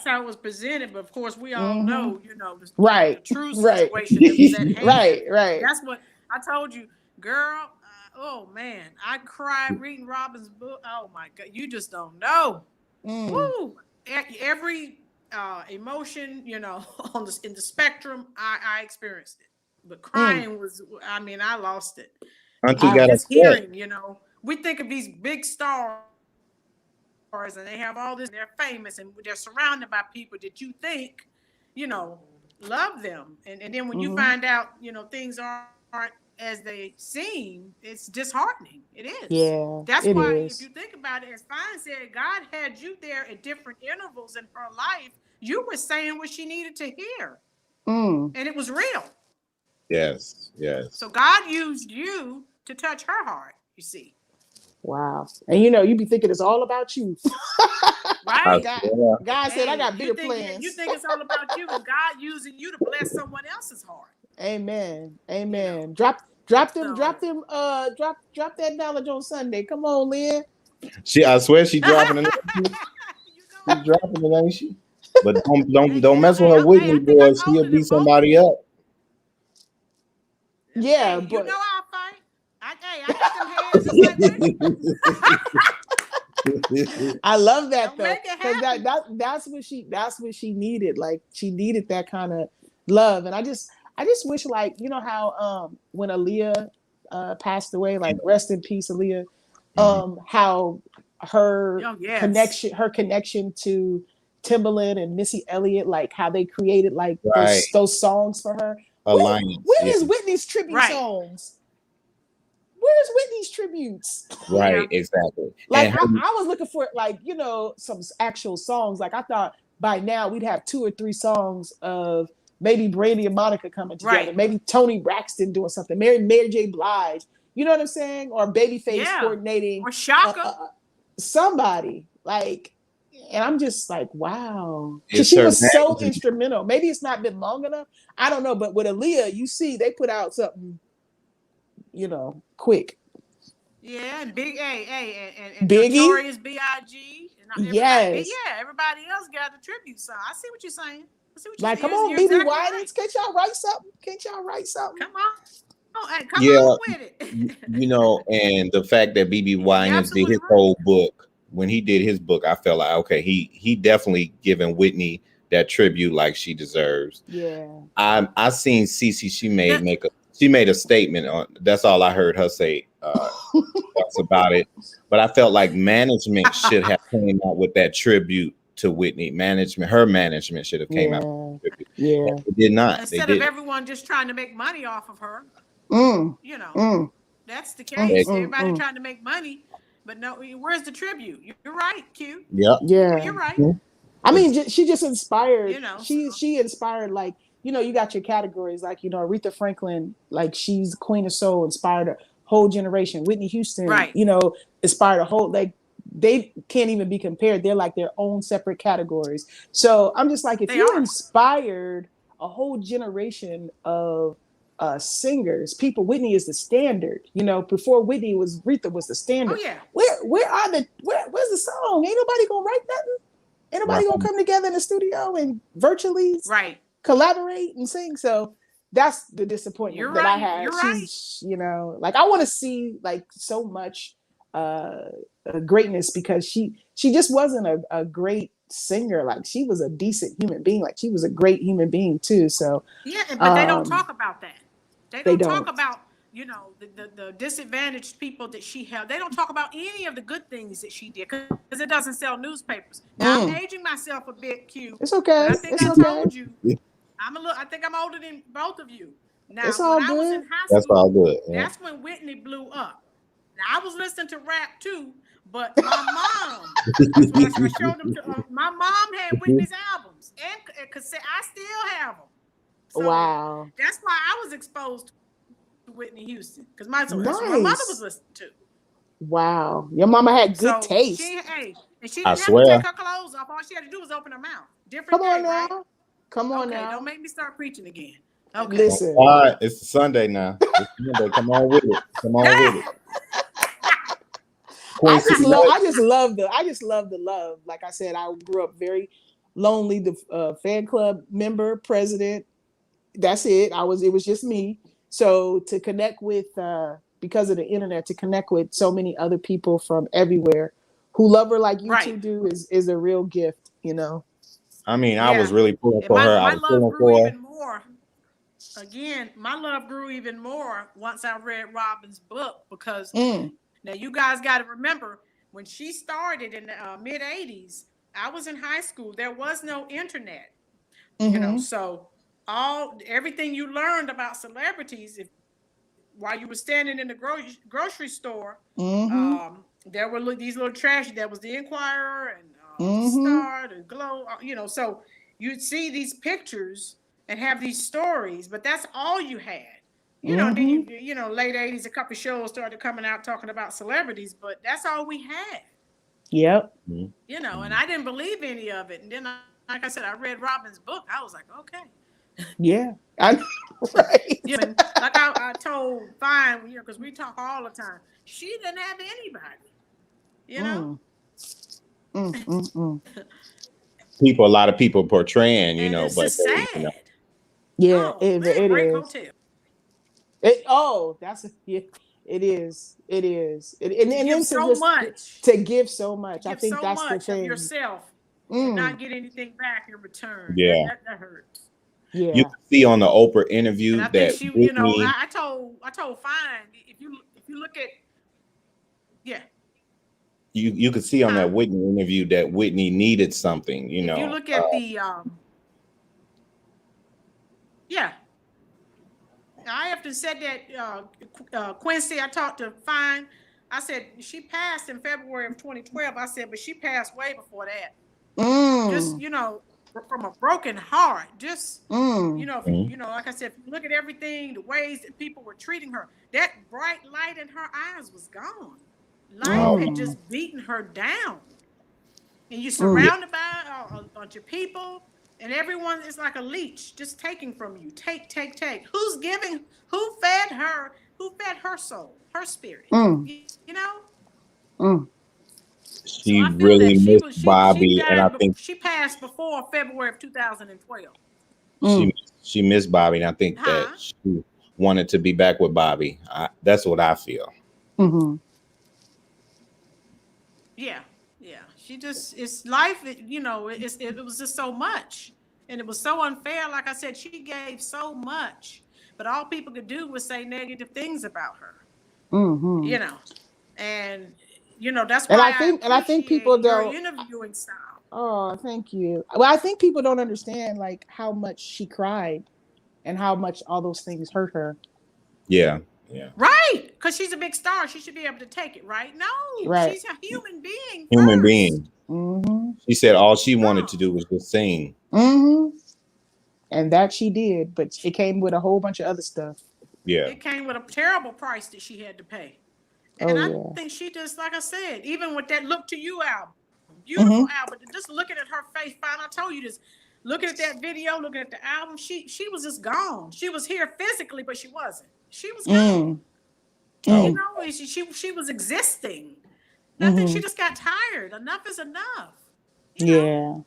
how it was presented. But of course, we all know, the Right, true right, situation that was at hand. right. That's what I told you, girl. Oh man, I cried reading Robin's book. Oh my God, you just don't know. Woo! Every emotion, in the spectrum, I experienced it. But crying was, I lost it. Auntie Even got just upset. hearing, we think of these big stars and they have all this, they're famous and they're surrounded by people that you think, love them. And then when you find out, things aren't as they seem, it's disheartening. It is. Yeah, That's it why is. if you think about it, as Fine said, God had you there at different intervals in her life. You were saying what she needed to hear. And it was real. Yes. So God used you to touch her heart, you see. Wow. And you be thinking it's all about you. Right. God said, I got bigger plans. You think it's all about you, and God using you to bless someone else's heart. Amen. Drop that knowledge on Sunday. Come on, Lynn. I swear she dropping it. She's dropping it, ain't she? But don't mess with her Whitney, boy. She'll beat somebody up. Yeah, but but I'll fight. I got them hands just like I love that Don't though, because that's what she needed. Like, she needed that kind of love, and I just wish, like, how when Aaliyah passed away, like, rest in peace, Aaliyah. How her connection to Timbaland and Missy Elliott, like how they created like those songs for her. Alliance. Where is Whitney's tribute songs? Where's Whitney's tributes? Right, exactly. Like, I was looking for, like, some actual songs. Like, I thought by now we'd have 2 or 3 songs of maybe Brandy and Monica coming together, maybe Toni Braxton doing something, Mary J. Blige, you know what I'm saying? Or Babyface coordinating, or Shaka, somebody, like. And I'm just like, wow, because she was so instrumental. Maybe it's not been long enough, I don't know. But with Aaliyah, you see, they put out something, quick. Yeah, and and Biggie, Notorious B.I.G. Yes, everybody else got the tribute song. I see what you're saying. Like, come on, BB Winans, can't y'all write something? Come on, hey, come on with it. And the fact that BB Winans did his whole book. When he did his book, I felt like, okay, he definitely given Whitney that tribute like she deserves. Yeah. I seen Cece, she made a statement on, that's all I heard her say that's about it. But I felt like management should have came out with that tribute to Whitney. Her management should have came out with that tribute. Yeah. It did not. Instead of everyone just trying to make money off of her. That's the case. Everybody trying to make money. But no, where's the tribute? You're right, Q. Yeah. You're right. I mean, she just inspired. She inspired, like, you got your categories, like, Aretha Franklin, like, she's Queen of Soul, inspired a whole generation. Whitney Houston, inspired a whole, like, they can't even be compared. They're like their own separate categories. So I'm just like, if you inspired a whole generation of singers, people, Whitney is the standard. Before Whitney Aretha was the standard. Oh yeah. Where's the song? Ain't nobody gonna write nothing. Ain't nobody gonna come together in the studio and virtually collaborate and sing. So that's the disappointment that I have. She's, like, I want to see, like, so much greatness, because she just wasn't a great singer. Like, she was a decent human being. Like, she was a great human being too. So but they don't talk about that. They don't talk about the disadvantaged people that she held. They don't talk about any of the good things that she did, because it doesn't sell newspapers. Now, I'm aging myself a bit, Q. It's okay. I think I told you. I think I'm older than both of you. Now, it's all when good. I was in high school, that's all good. Yeah. That's when Whitney blew up. Now, I was listening to rap too, but my mom, I showed them to my mom had Whitney's albums and cassette. I still have them. So wow. That's why I was exposed to Whitney Houston, because my mother was listening to. Wow. Your mama had good taste. She didn't I have to swear. take her clothes off. All she had to do was open her mouth. Different Come day, on now. right? Come on Okay, now. don't make me start preaching again. Okay. Listen. All right, it's Sunday now. It's Sunday. Come on with it. Come on with it. I Quencie, just love the love. Like I said, I grew up very lonely. The fan club member, president. That's it. It was just me. So to connect with, because of the internet, to connect with so many other people from everywhere who love her like you two do is a real gift, you know. I mean, I was really pulling for her. I was love pulling grew for her. even more. Again, my love grew even more once I read Robin's book, because now you guys got to remember, when she started in the mid 80s, I was in high school. There was no internet, you know, so everything you learned about celebrities, while you were standing in the grocery store, there were these little trash. There was the Inquirer and the Star, the Glow, you know. So you'd see these pictures and have these stories, but that's all you had. You know, then you know, late 80s, a couple of shows started coming out talking about celebrities, but that's all we had. Yep. You know, and I didn't believe any of it. And then, like I said, I read Robin's book. I was like, okay. Yeah. Right. Yeah, and like I told Fine, you know, because we talk all the time. She didn't have anybody. You know. A lot of people portraying, you know, it's but just sad. You know. Yeah, it great is. Hotel. It is. And give so much. To give so much. I think so that's much the thing. Of yourself and not get anything back in return. Yeah. That hurts. Yeah. You can see on the Oprah interview and I that think she, Whitney, you know, I told Fine, if you look at, you could see on that Whitney interview that Whitney needed something, you know. If you look at I have to said that Quencie, I talked to Fine. I said she passed in February of 2012. I said, but she passed way before that. Just, you know, from a broken heart. Just you know, you know, like I said, if you look at everything, the ways that people were treating her, that bright light in her eyes was gone. Life had just beaten her down. And you're surrounded by a bunch of people, and everyone is like a leech, just taking from you. Take. Who's giving? Who fed her? Who fed her soul, her spirit? You know? She really missed Bobby, died, and I think she passed before February of 2012. She missed Bobby, and I think that she wanted to be back with Bobby. That's what I feel. Yeah. She just, it's life. You know, it was just so much, and it was so unfair. Like I said, she gave so much, but all people could do was say negative things about her. You know, and you know that's why I think people don't interviewing style. Oh, thank you. Well, I think people don't understand like how much she cried and how much all those things hurt her. Yeah. Right, because she's a big star. She should be able to take it, right? No, she's a human being. Being. She said all she wanted to do was just sing. And that she did, but it came with a whole bunch of other stuff. Yeah. It came with a terrible price that she had to pay. And I think she just, like I said, even with that Look to You album, beautiful album, just looking at her face, Fine, I told you this, looking at that video, looking at the album, she was just gone. She was here physically, but she wasn't. She was gone. You know, she was existing. I think she just got tired. Enough is enough. You know?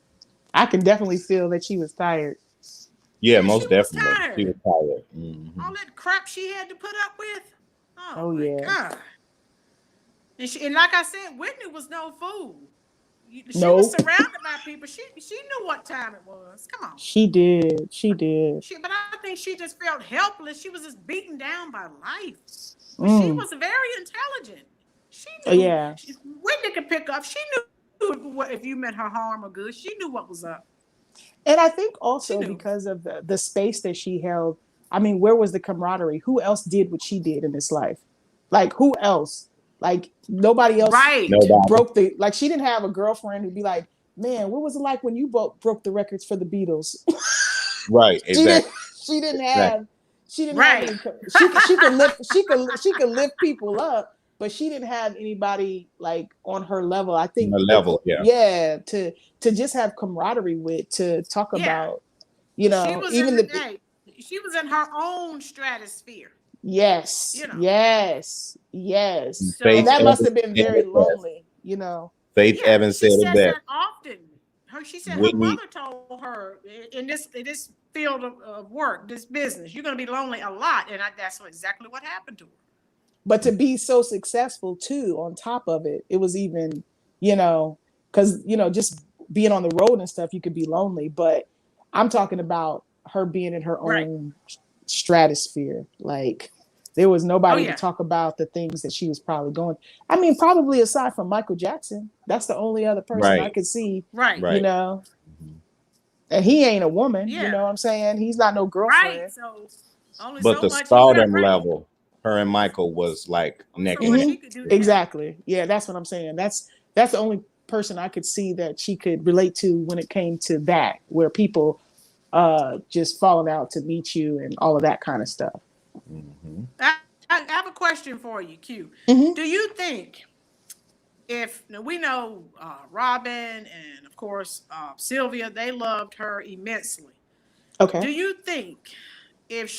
I can definitely feel that she was tired. Yeah, most definitely. She was tired. All that crap she had to put up with. Oh my God. And like I said, Whitney was no fool. She was surrounded by people. She knew what time it was. Come on. She did. But I think she just felt helpless. She was just beaten down by life. But she was very intelligent. She knew. Whitney could pick up. She knew if you meant her harm or good. She knew what was up. And I think also because of the space that she held, I mean, where was the camaraderie? Who else did what she did in this life? Like, who else? Like, nobody else broke she didn't have a girlfriend who'd be like, man, what was it like when you broke the records for the Beatles? Right, exactly. She didn't have any, she could lift people up, but she didn't have anybody like on her level. I think The level, yeah, to just have camaraderie with, to talk about, you know, she was even she was in her own stratosphere. Yes, you know. yes. So, And that must have been very lonely, you know. Faith Evans said it best. That often. She said Whitney, her mother told her in this field of work, this business, you're going to be lonely a lot, and that's exactly what happened to her. But to be so successful too, on top of it, it was even, you know, because just being on the road and stuff, you could be lonely. But I'm talking about her being in her own stratosphere. Like there was nobody to talk about the things that she was probably going. I mean, probably aside from Michael Jackson, that's the only other person I could see. You know, and he ain't a woman. You know what I'm saying? He's not no girlfriend. Right. So only but the stardom level, her and Michael was like neck and neck. Exactly. Yeah, that's what I'm saying. That's the only person I could see that she could relate to when it came to that, where people just falling out to meet you and all of that kind of stuff. I have a question for you, Q. Do you think we know Robin and of course Sylvia, they loved her immensely. Okay. Do you think if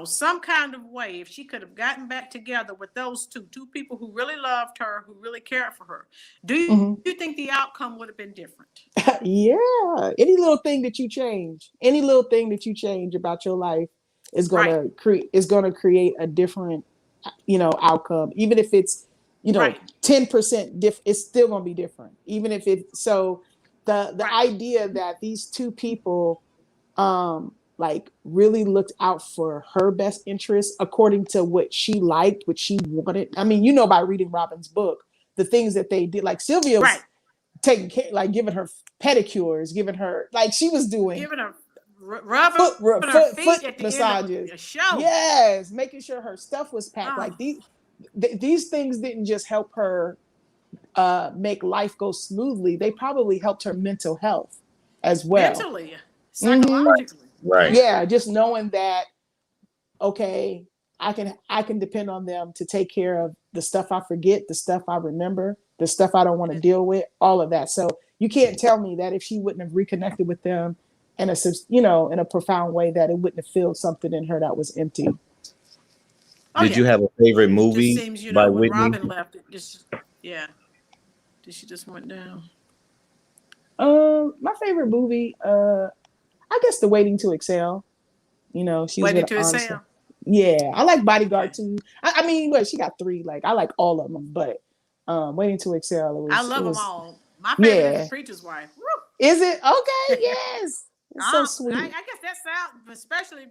some kind of way, if she could have gotten back together with those two people who really loved her, who really cared for her, do you think the outcome would have been different? Yeah. Any little thing that you change about your life is gonna create a different, outcome. Even if it's 10% it's still gonna be different. Even if the idea that these two people like really looked out for her best interest according to what she liked, what she wanted. I mean, by reading Robin's book, the things that they did, like Sylvia was taking care, like giving her pedicures, giving her, like she was doing, giving her foot massages. Yes, making sure her stuff was packed. Like these things didn't just help her make life go smoothly. They probably helped her mental health as well. Mentally, psychologically. Right. Yeah, just knowing that, okay, I can depend on them to take care of the stuff I forget, the stuff I remember, the stuff I don't want to deal with, all of that. So you can't tell me that if she wouldn't have reconnected with them in a profound way, that it wouldn't have filled something in her that was empty. Did you have a favorite movie it seems, by when Whitney? Robin left, it just she just went down. My favorite movie, I guess The Waiting to Exhale. She's Waiting to Exhale. Yeah, I like Bodyguard too. I mean, she got 3. Like I like all of them, but Waiting to Exhale. I love them all. My favorite is The Preacher's Wife. Woo! Is it okay? Yes. It's so sweet. I guess that's out, especially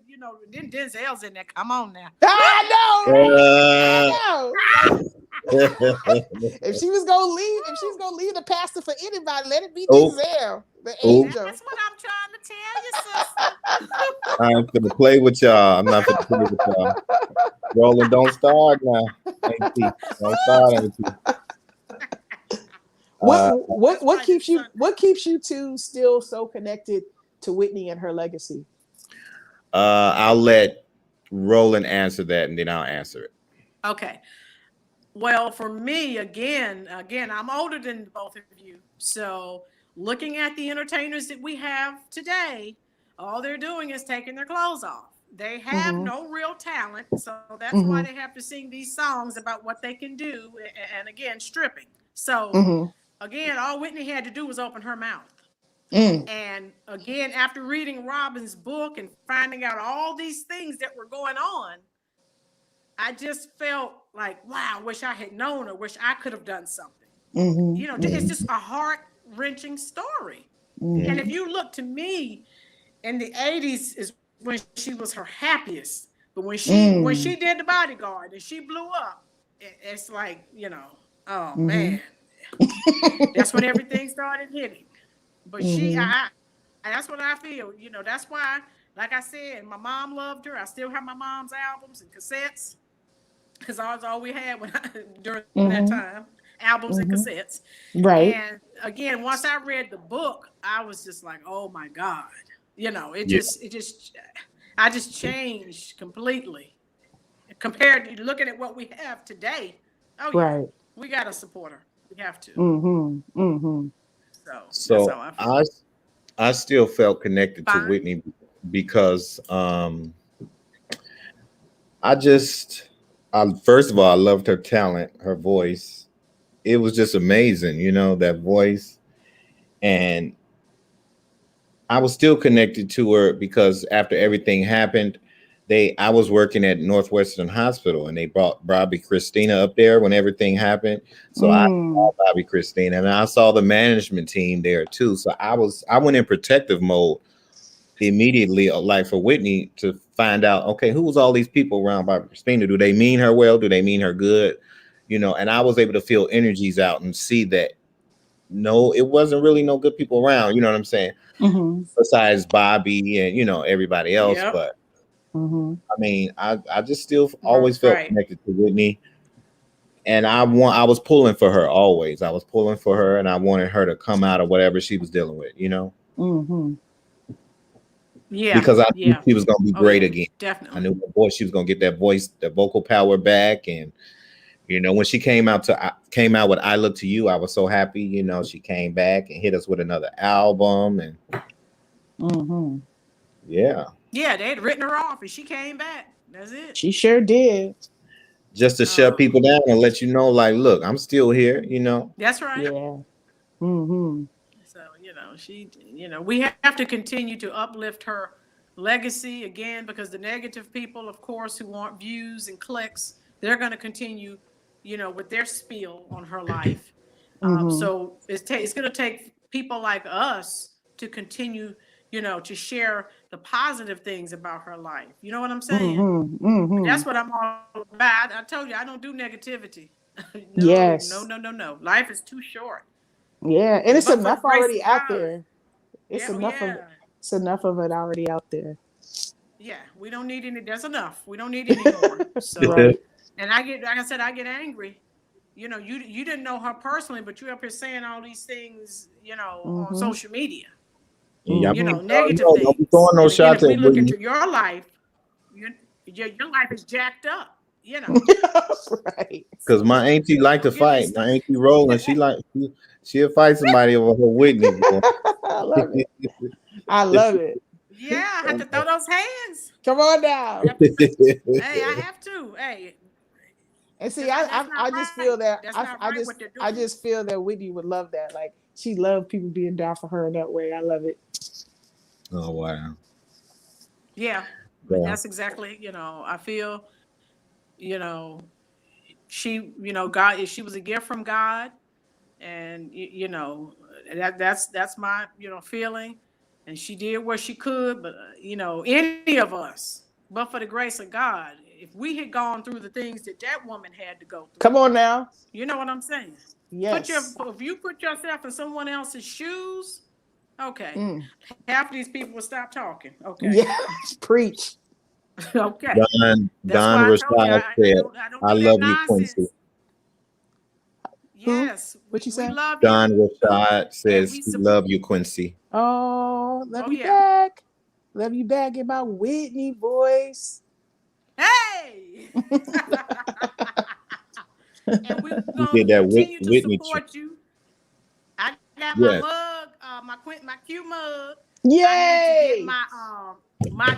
then Denzel's in there. Come on now. I know. If she was gonna leave the pastor for anybody, let it be Denzel, the angel. That's what I'm trying to tell you, sister. I'm gonna play with y'all. I'm not gonna play with y'all. Rolynn, don't start now. Don't start. What keeps you two still so connected to Whitney and her legacy? I'll let Rolynn answer that, and then I'll answer it. Okay. Well, for me, again, I'm older than both of you. So looking at the entertainers that we have today, all they're doing is taking their clothes off. They have no real talent. So that's why they have to sing these songs about what they can do. And again, stripping. So again, all Whitney had to do was open her mouth. And again, after reading Robin's book and finding out all these things that were going on, I just felt like, wow, wish I had known or wish I could have done something. It's just a heart-wrenching story. And if you look to me, in the 80s is when she was her happiest. But when she did The Bodyguard and she blew up, it's like, oh man. That's when everything started hitting. But that's what I feel. That's why, like I said, my mom loved her. I still have my mom's albums and cassettes, because that's all we had during that time, albums and cassettes. Right. And again, once I read the book, I was just like, oh my God. I just changed completely. compared to looking at what we have today. Oh yeah, right. we got to support her. We have to. Mm-hmm. Mm-hmm. So that's So how I feel. I still felt connected to Fine. Whitney because I just first of all, I loved her talent, her voice. It was just amazing, you know, that voice. And I was still connected to her because after everything happened, I was working at Northwestern Hospital and they brought Bobby Christina up there when everything happened. So I saw Bobby Christina and I saw the management team there too. So I went in protective mode immediately, like for Whitney, to find out, okay, who was all these people around Bobby Christina? Do they mean her well? Do they mean her good? You know, and I was able to feel energies out and see that no, it wasn't really no good people around. You know what I'm saying? Mm-hmm. Besides Bobby and, you know, everybody else. Yep. But Mm-hmm. I mean, I just still always felt Right. connected to Whitney. And I was pulling for her always. I was pulling for her and I wanted her to come out of whatever she was dealing with, you know? Mm-hmm. Yeah. Because I knew she was going to be great again. Definitely. I knew her voice, she was going to get that voice, the vocal power back. And, you know, when she came out with I Look to You, I was so happy. You know, she came back and hit us with another album. And yeah. Yeah, they had written her off and she came back. That's it. She sure did. Just to shut people down and let you know, like, look, I'm still here, you know. That's right. Yeah. Mm-hmm. So, we have to continue to uplift her legacy again, because the negative people, of course, who want views and clicks, they're going to continue, with their spiel on her life. So it's going to take people like us to continue, to share the positive things about her life. You know what I'm saying? That's what I'm all about. I told you, I don't do negativity. Yes. No. Life is too short. Yeah, and it's enough already out there. It's enough of it already out there. Yeah, we don't need any. There's enough. We don't need any more. So, Right. And I get, like I said, I get angry. You didn't know her personally, but you're up here saying all these things, on social media. Negative things. Don't be throwing no shots if we at look Whitney. into your life, your life is jacked up. Right. Because my auntie like to fight. My auntie Rolynn, she'll fight somebody over her Whitney. Boy. I love it. I love it. Yeah, I have to throw those hands. Come on now. Hey, I have to. Hey. And see, I just feel that I just feel that Whitney would love that. Like, she loved people being down for her in that way. I love it. Oh wow. Yeah. That's exactly, I feel, she, God, she was a gift from God, and that's my, feeling. And she did what she could, but any of us, but for the grace of God, if we had gone through the things that woman had to go through. Come on now. You know what I'm saying? Yes. If you put yourself in someone else's shoes, okay. Half of these people will stop talking. Okay. Yeah. Preach. Okay. Don Rashad said, I love you, Quencie. Yes. What you say? Don Rashad says, we love you, Quencie. Oh, love you back. Love you back in my Whitney voice. Hey! And we're going to continue to support you. I got my mug, my cute mug. Yay! I need to get my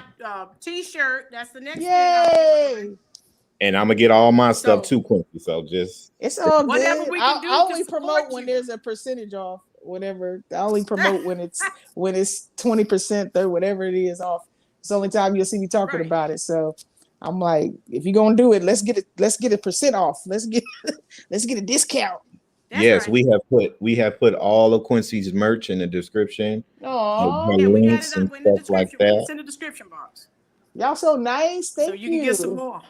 t-shirt. That's the next thing. And I'm gonna get all my stuff too, Quencie. So just it's all good. Whatever we can do. I only promote when there's a percentage off. Whatever. I only promote when it's 20% or whatever it is off. It's the only time you'll see me talking about it. So I'm like, if you're gonna do it, let's get a percent off. Let's get a discount. Yes, we have put all of Quencie's merch in the description. Oh, yeah, we got it up in the description. It's in the description box. Y'all so nice. Thank you. So you can get some more.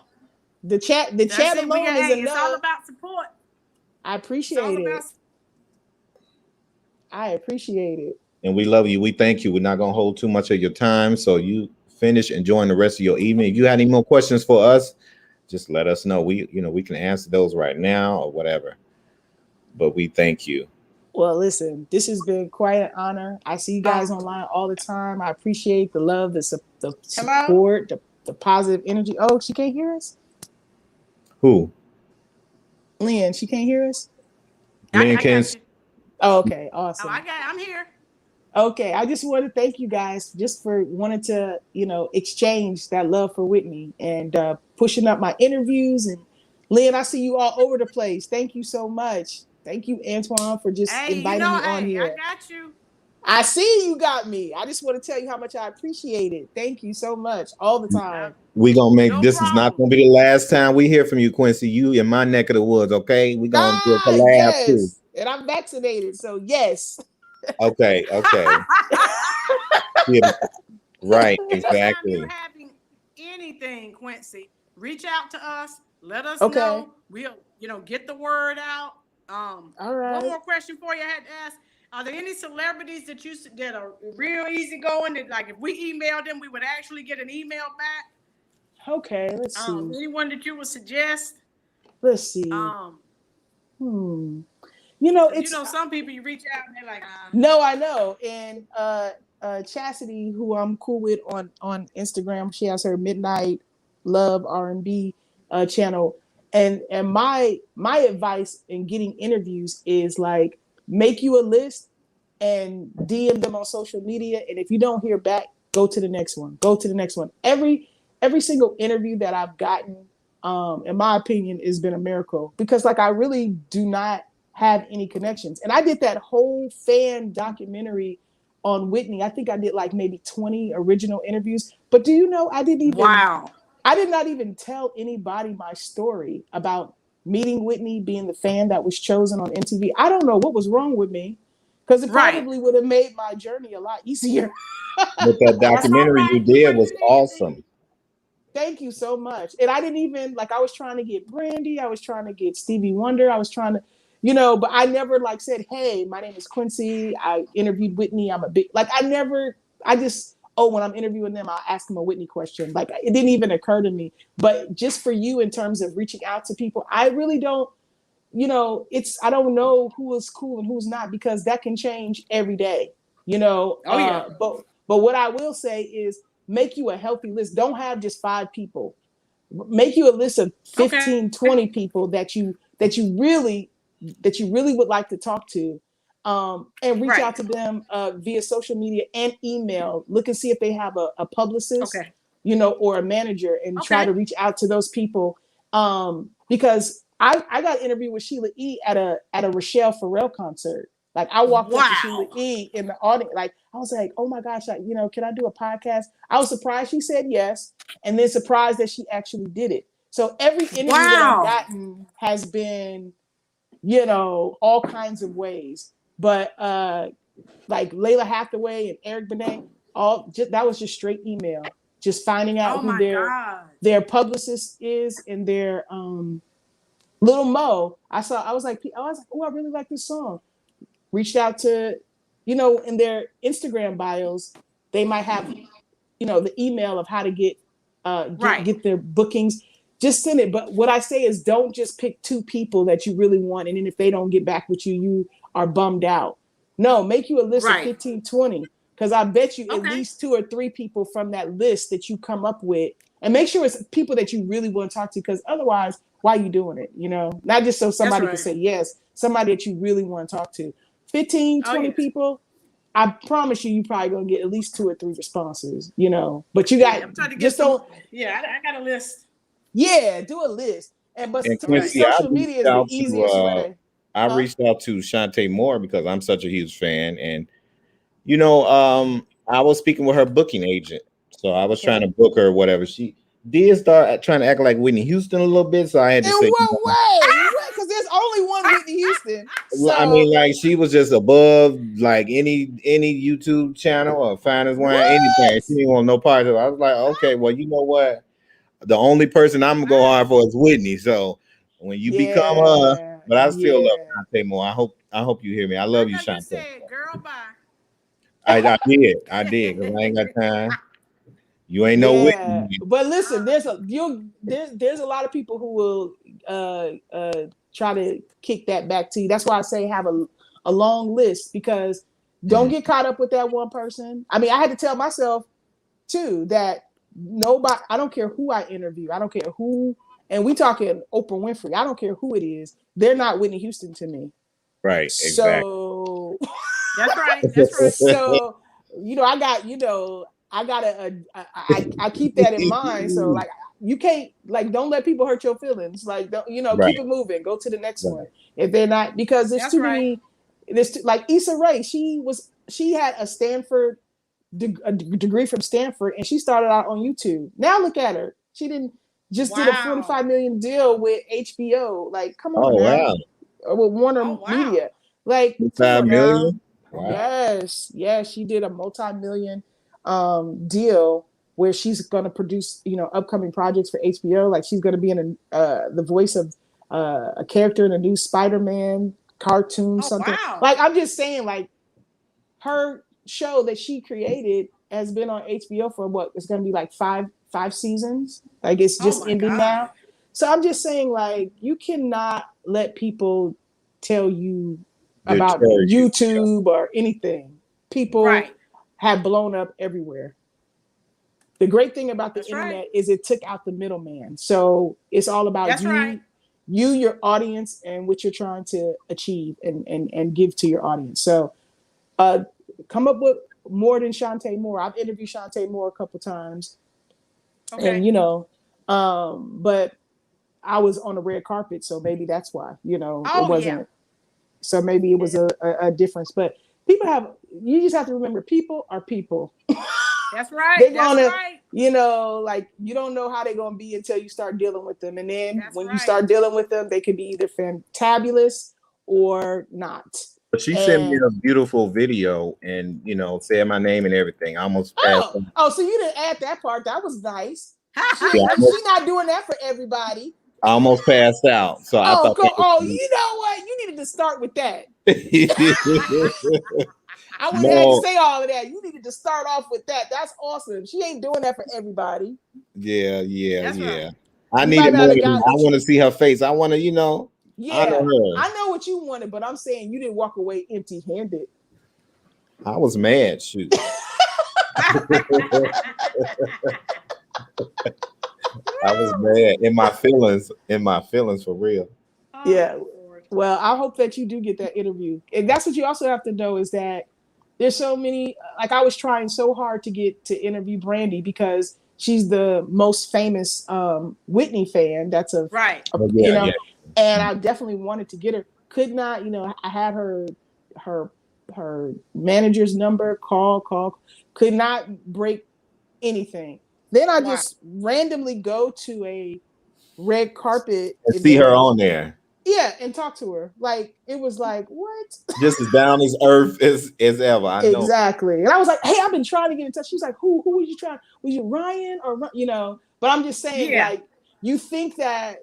The chat alone is enough. It's all about support. I appreciate it. I appreciate it. And we love you. We thank you. We're not gonna hold too much of your time. So you finish enjoying the rest of your evening. If you had any more questions for us, just let us know. We can answer those right now or whatever. But we thank you. Well, listen, this has been quite an honor. I see you guys online all the time. I appreciate the love, the support, the positive energy. Oh, she can't hear us? Who? Lynn, she can't hear us? Lynn can. Oh, okay, awesome. Oh, I'm here. Okay, I just want to thank you guys just for wanting to, exchange that love for Whitney and pushing up my interviews. And Lynn, I see you all over the place. Thank you so much. Thank you, Antoine, for just inviting me on here. I got you. I see you got me. I just want to tell you how much I appreciate it. Thank you so much all the time. We gonna make No this problem. is not gonna be the last time we hear from you, Quencie. You in my neck of the woods, okay? We gonna do a collab yes. too. And I'm vaccinated, so yes. Okay. Yeah, right, exactly. Anytime you're having anything, Quencie, reach out to us. Let us know. We'll, get the word out. All right. One more question for you. I had to ask: are there any celebrities that are real easygoing? That, like, if we emailed them, we would actually get an email back? Okay, let's see. Anyone that you would suggest? Let's see. It's some people you reach out and they're like, No, I know. And Chastity, who I'm cool with on Instagram, she has her Midnight Love R&B channel. And my advice in getting interviews is like, make you a list and DM them on social media. And if you don't hear back, go to the next one. Every single interview that I've gotten, in my opinion, has been a miracle, because like I really do not have any connections. And I did that whole fan documentary on Whitney. I think I did like maybe 20 original interviews. But do you know, I did not even tell anybody my story about meeting Whitney, being the fan that was chosen on MTV. I don't know what was wrong with me, because it probably would have made my journey a lot easier. But that documentary you did was awesome. Thank you so much. And I didn't even, like, I was trying to get Brandy. I was trying to get Stevie Wonder. I was trying to, but I never like said, hey, my name is Quencie. I interviewed Whitney. I'm a big, like, when I'm interviewing them, I'll ask them a Whitney question. Like, it didn't even occur to me. But just for you, in terms of reaching out to people, I really don't, I don't know who is cool and who's not, because that can change every day, But what I will say is, make you a healthy list. Don't have just 5 people. Make you a list of 15, 20 people that you really would like to talk to, and reach out to them via social media and email. Look and see if they have a publicist, or a manager, and try to reach out to those people. Because I got interviewed with Sheila E. at a Rochelle Farrell concert. Like, I walked up to Sheila E. in the audience. Like, I was like, oh my gosh, can I do a podcast? I was surprised she said yes, and then surprised that she actually did it. So every interview that I've gotten has been, all kinds of ways. But like Layla Hathaway and Eric Benet, that was just straight email, just finding out who their publicist is, and their Little Mo. I was like, oh, I really like this song. Reached out to, in their Instagram bios, they might have, the email of how to get their bookings. Just send it. But what I say is, don't just pick 2 people that you really want, and then if they don't get back with you, you are bummed out. No, make you a list of 15, 20, because I bet you at least 2 or 3 people from that list that you come up with, and make sure it's people that you really want to talk to, because otherwise, why are you doing it? Not just so somebody can say yes, somebody that you really want to talk to. 15, 20 people, I promise you probably gonna get at least 2 or 3 responses, But you got I got a list. Yeah, do a list. But Quencie, social media is the easiest way. I reached out to Shantae Moore because I'm such a huge fan, and I was speaking with her booking agent, so I was trying to book her, whatever. She did start trying to act like Whitney Houston a little bit, so I had to say, what way? Because there's only one Whitney Houston. So. I mean, like, she was just above like any YouTube channel or Finest Wine, anything. She didn't want no part of it. I was like, okay, well, you know what? The only person I'm gonna go hard for is Whitney. So when you become her, but I still love Shantae Moore. I hope you hear me. I love you, Shantae. Said, girl, bye. I did, because I ain't got time. You ain't no Whitney. But listen, there's a lot of people who will try to kick that back to you. That's why I say have a long list, because don't get caught up with that one person. I mean, I had to tell myself too that nobody, I don't care who I interview, I don't care who And we talking Oprah Winfrey. I don't care who it is. They're not Whitney Houston to me. Right. So that's right. That's right. So, I got, I keep that in mind. So like, you can't, like, don't let people hurt your feelings. Like, don't, Right. keep it moving. Go to the next one. If they're not, because there's too many, like Issa Rae, she had a Stanford, a degree from Stanford, and she started out on YouTube. Now look at her. She did a $45 million deal with HBO. Like, come on now. Wow. With Warner Media. Like, $5 million. Wow. Yes, she did a multi-million deal where she's going to produce, upcoming projects for HBO. Like, she's going to be in the voice of a character in a new Spider-Man cartoon, something. Wow. Like, I'm just saying, like, her show that she created has been on HBO for what? It's going to be like five seasons. Like, it's just ending now. So I'm just saying, like, you cannot let people tell you about YouTube or anything. People have blown up everywhere. The great thing about the internet is it took out the middleman. So it's all about your audience, and what you're trying to achieve and give to your audience. So come up with more than Shantae Moore. I've interviewed Shantae Moore a couple times. Okay. And but I was on the red carpet, so maybe that's why, it wasn't. Yeah. So maybe it was a difference. But you just have to remember, people are people. That's right. They're gonna, like, you don't know how they're gonna be until you start dealing with them. And then when you start dealing with them, they can be either fantabulous or not. But she sent me a beautiful video and, said my name and everything. I almost passed. Oh, so you didn't add that part. That was nice. She's not doing that for everybody. I almost passed out. So I thought. You know what? You needed to start with that. I wouldn't have to say all of that. You needed to start off with that. That's awesome. She ain't doing that for everybody. Yeah. Right. I needed more. I want to see her face. I want to, Yeah, I know what you wanted, but I'm saying you didn't walk away empty-handed. I was mad. Shoot. I was mad in my feelings for real. Yeah. Well, I hope that you do get that interview. And that's what you also have to know, is that there's so many, like, I was trying so hard to get to interview Brandy because she's the most famous Whitney fan. That's and I definitely wanted to get her. Could not, I had her manager's number, call, could not break anything. Then I just randomly go to a red carpet and see her on there. Yeah, and talk to her. Like, it was like, what? Just as down as earth as ever. I know. Exactly. And I was like, hey, I've been trying to get in touch. She was like, who was you trying? Was you Ryan or, But I'm just saying, like, you think that,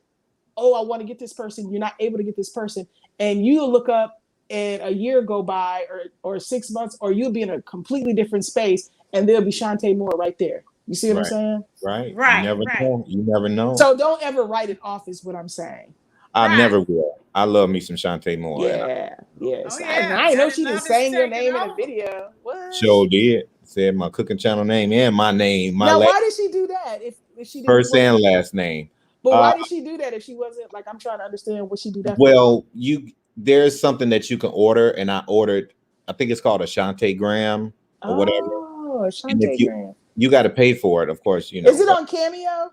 I want to get this person. You're not able to get this person. And you look up and a year go by or 6 months, or you'll be in a completely different space and there'll be Shantae Moore right there. You see what I'm saying? Right. You never know. So don't ever write it off, is what I'm saying. I never will. I love me some Shantae Moore. Yeah. I didn't know she just sang your name in a video. What? Sure did. Said my cooking channel name and my name. Now, why did she do that? If she didn't first and last name. But why did she do that if she wasn't, like, I'm trying to understand what she do that for? There's something that you can order, and I ordered, I think it's called a Shantae Gram or whatever. Oh, Shantae Gram. You got to pay for it, of course. Is it on Cameo?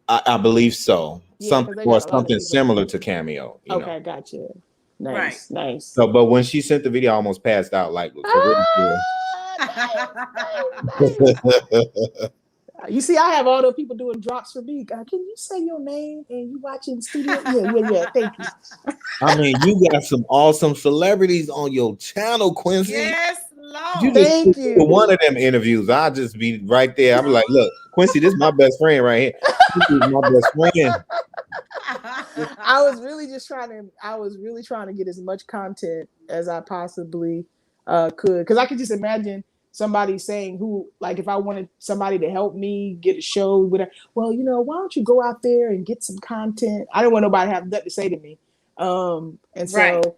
I believe so. Something similar to Cameo. Okay, gotcha. Nice. So, but when she sent the video, I almost passed out. Like, you see, I have all those people doing drops for me. Can you say your name and you watching studio? Yeah. Thank you. I mean, you got some awesome celebrities on your channel, Quencie. Yes, Lord. Thank you. For one of them interviews, I'll just be right there. I'll be like, look, Quencie, this is my best friend right here. This is my best friend. I was really trying to get as much content as I possibly could, because I could just imagine somebody saying, if I wanted somebody to help me get a show with her, why don't you go out there and get some content? I didn't want nobody to have nothing to say to me. And so,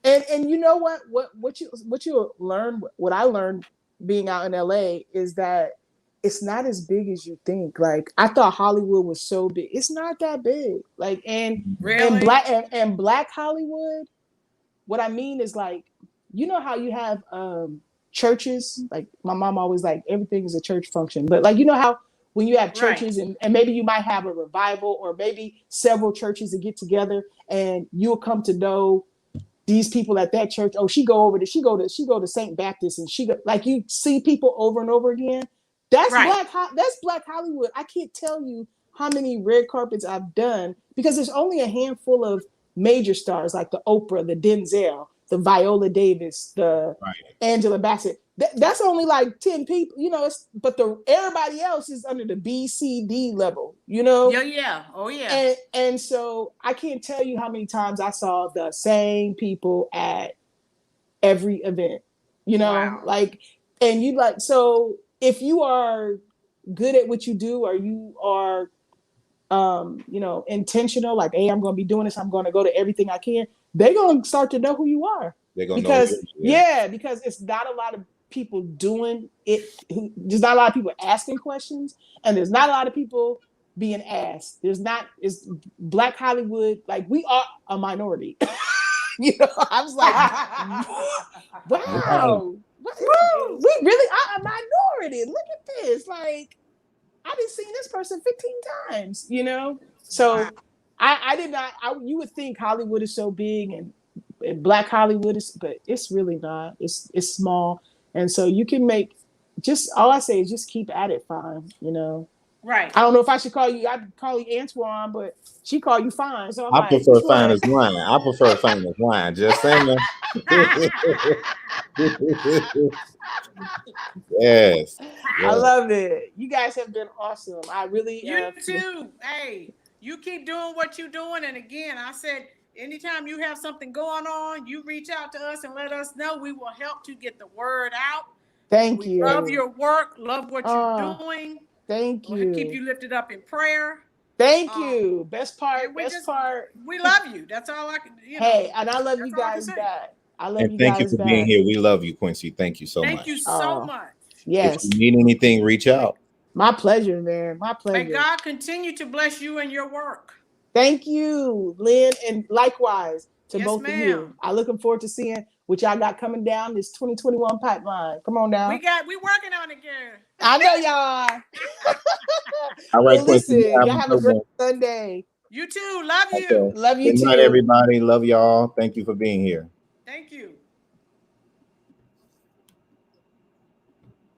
and you know what you learn, what I learned being out in LA is that it's not as big as you think. Like I thought Hollywood was so big. It's not that big. Like and black Hollywood, what I mean is like, you know how you have churches, like my mom always like everything is a church function, but like you know how when you have churches and maybe you might have a revival or maybe several churches that get together and you'll come to know these people at that church. Oh, she go to St. Baptist and like you see people over and over again. That's Black Hollywood. I can't tell you how many red carpets I've done because there's only a handful of major stars like the Oprah, the Denzel, the Viola Davis, the Angela Bassett. That's only like 10 people, you know, but everybody else is under the B, C, D level, you know? Yeah. Oh, yeah. And so I can't tell you how many times I saw the same people at every event, you know? Like, and you like, so if you are good at what you do or you are, you know, intentional, like, hey, I'm going to be doing this. I'm going to go to everything I can. They're going to start to know who you are. They're going to know. Because it's not a lot of people doing it. There's not a lot of people asking questions, and there's not a lot of people being asked. It's Black Hollywood. Like we are a minority. You know, I was like, wow, we really are a minority. Look at this. Like, I didn't see this person 15 times, you know? So I did not, you would think Hollywood is so big and Black Hollywood is, but it's really not. It's small. And so you can all I say is just keep at it, fine, you know? Right. I don't know if I should call you, I'd call you Antoine, but she called you Fine. So I prefer Fine as Wine. I prefer Fine as Wine. Just saying. Yes. I love it. You guys have been awesome. I really You too. Hey, you keep doing what you're doing. And again, I said, anytime you have something going on, you reach out to us and let us know. We will help to get the word out. Thank you. Love your work. Love what you're doing. Thank you. We'll keep you lifted up in prayer. Thank you. Best part. We love you. That's all I can. Hey, and I love you guys back. I love you guys. Thank you for being here. We love you, Quencie. Thank you so much. Thank you so much. Yes. If you need anything, reach out. My pleasure, man. My pleasure. May God continue to bless you and your work. Thank you, Lynn, and likewise to both of you. I'm looking forward to seeing what y'all got coming down this 2021 pipeline. Come on now. We working on it, girl. I know y'all. All right, listen, y'all have a great Sunday. You too. Love you. Okay. Love you too. Good night, everybody. Love y'all. Thank you for being here. Thank you.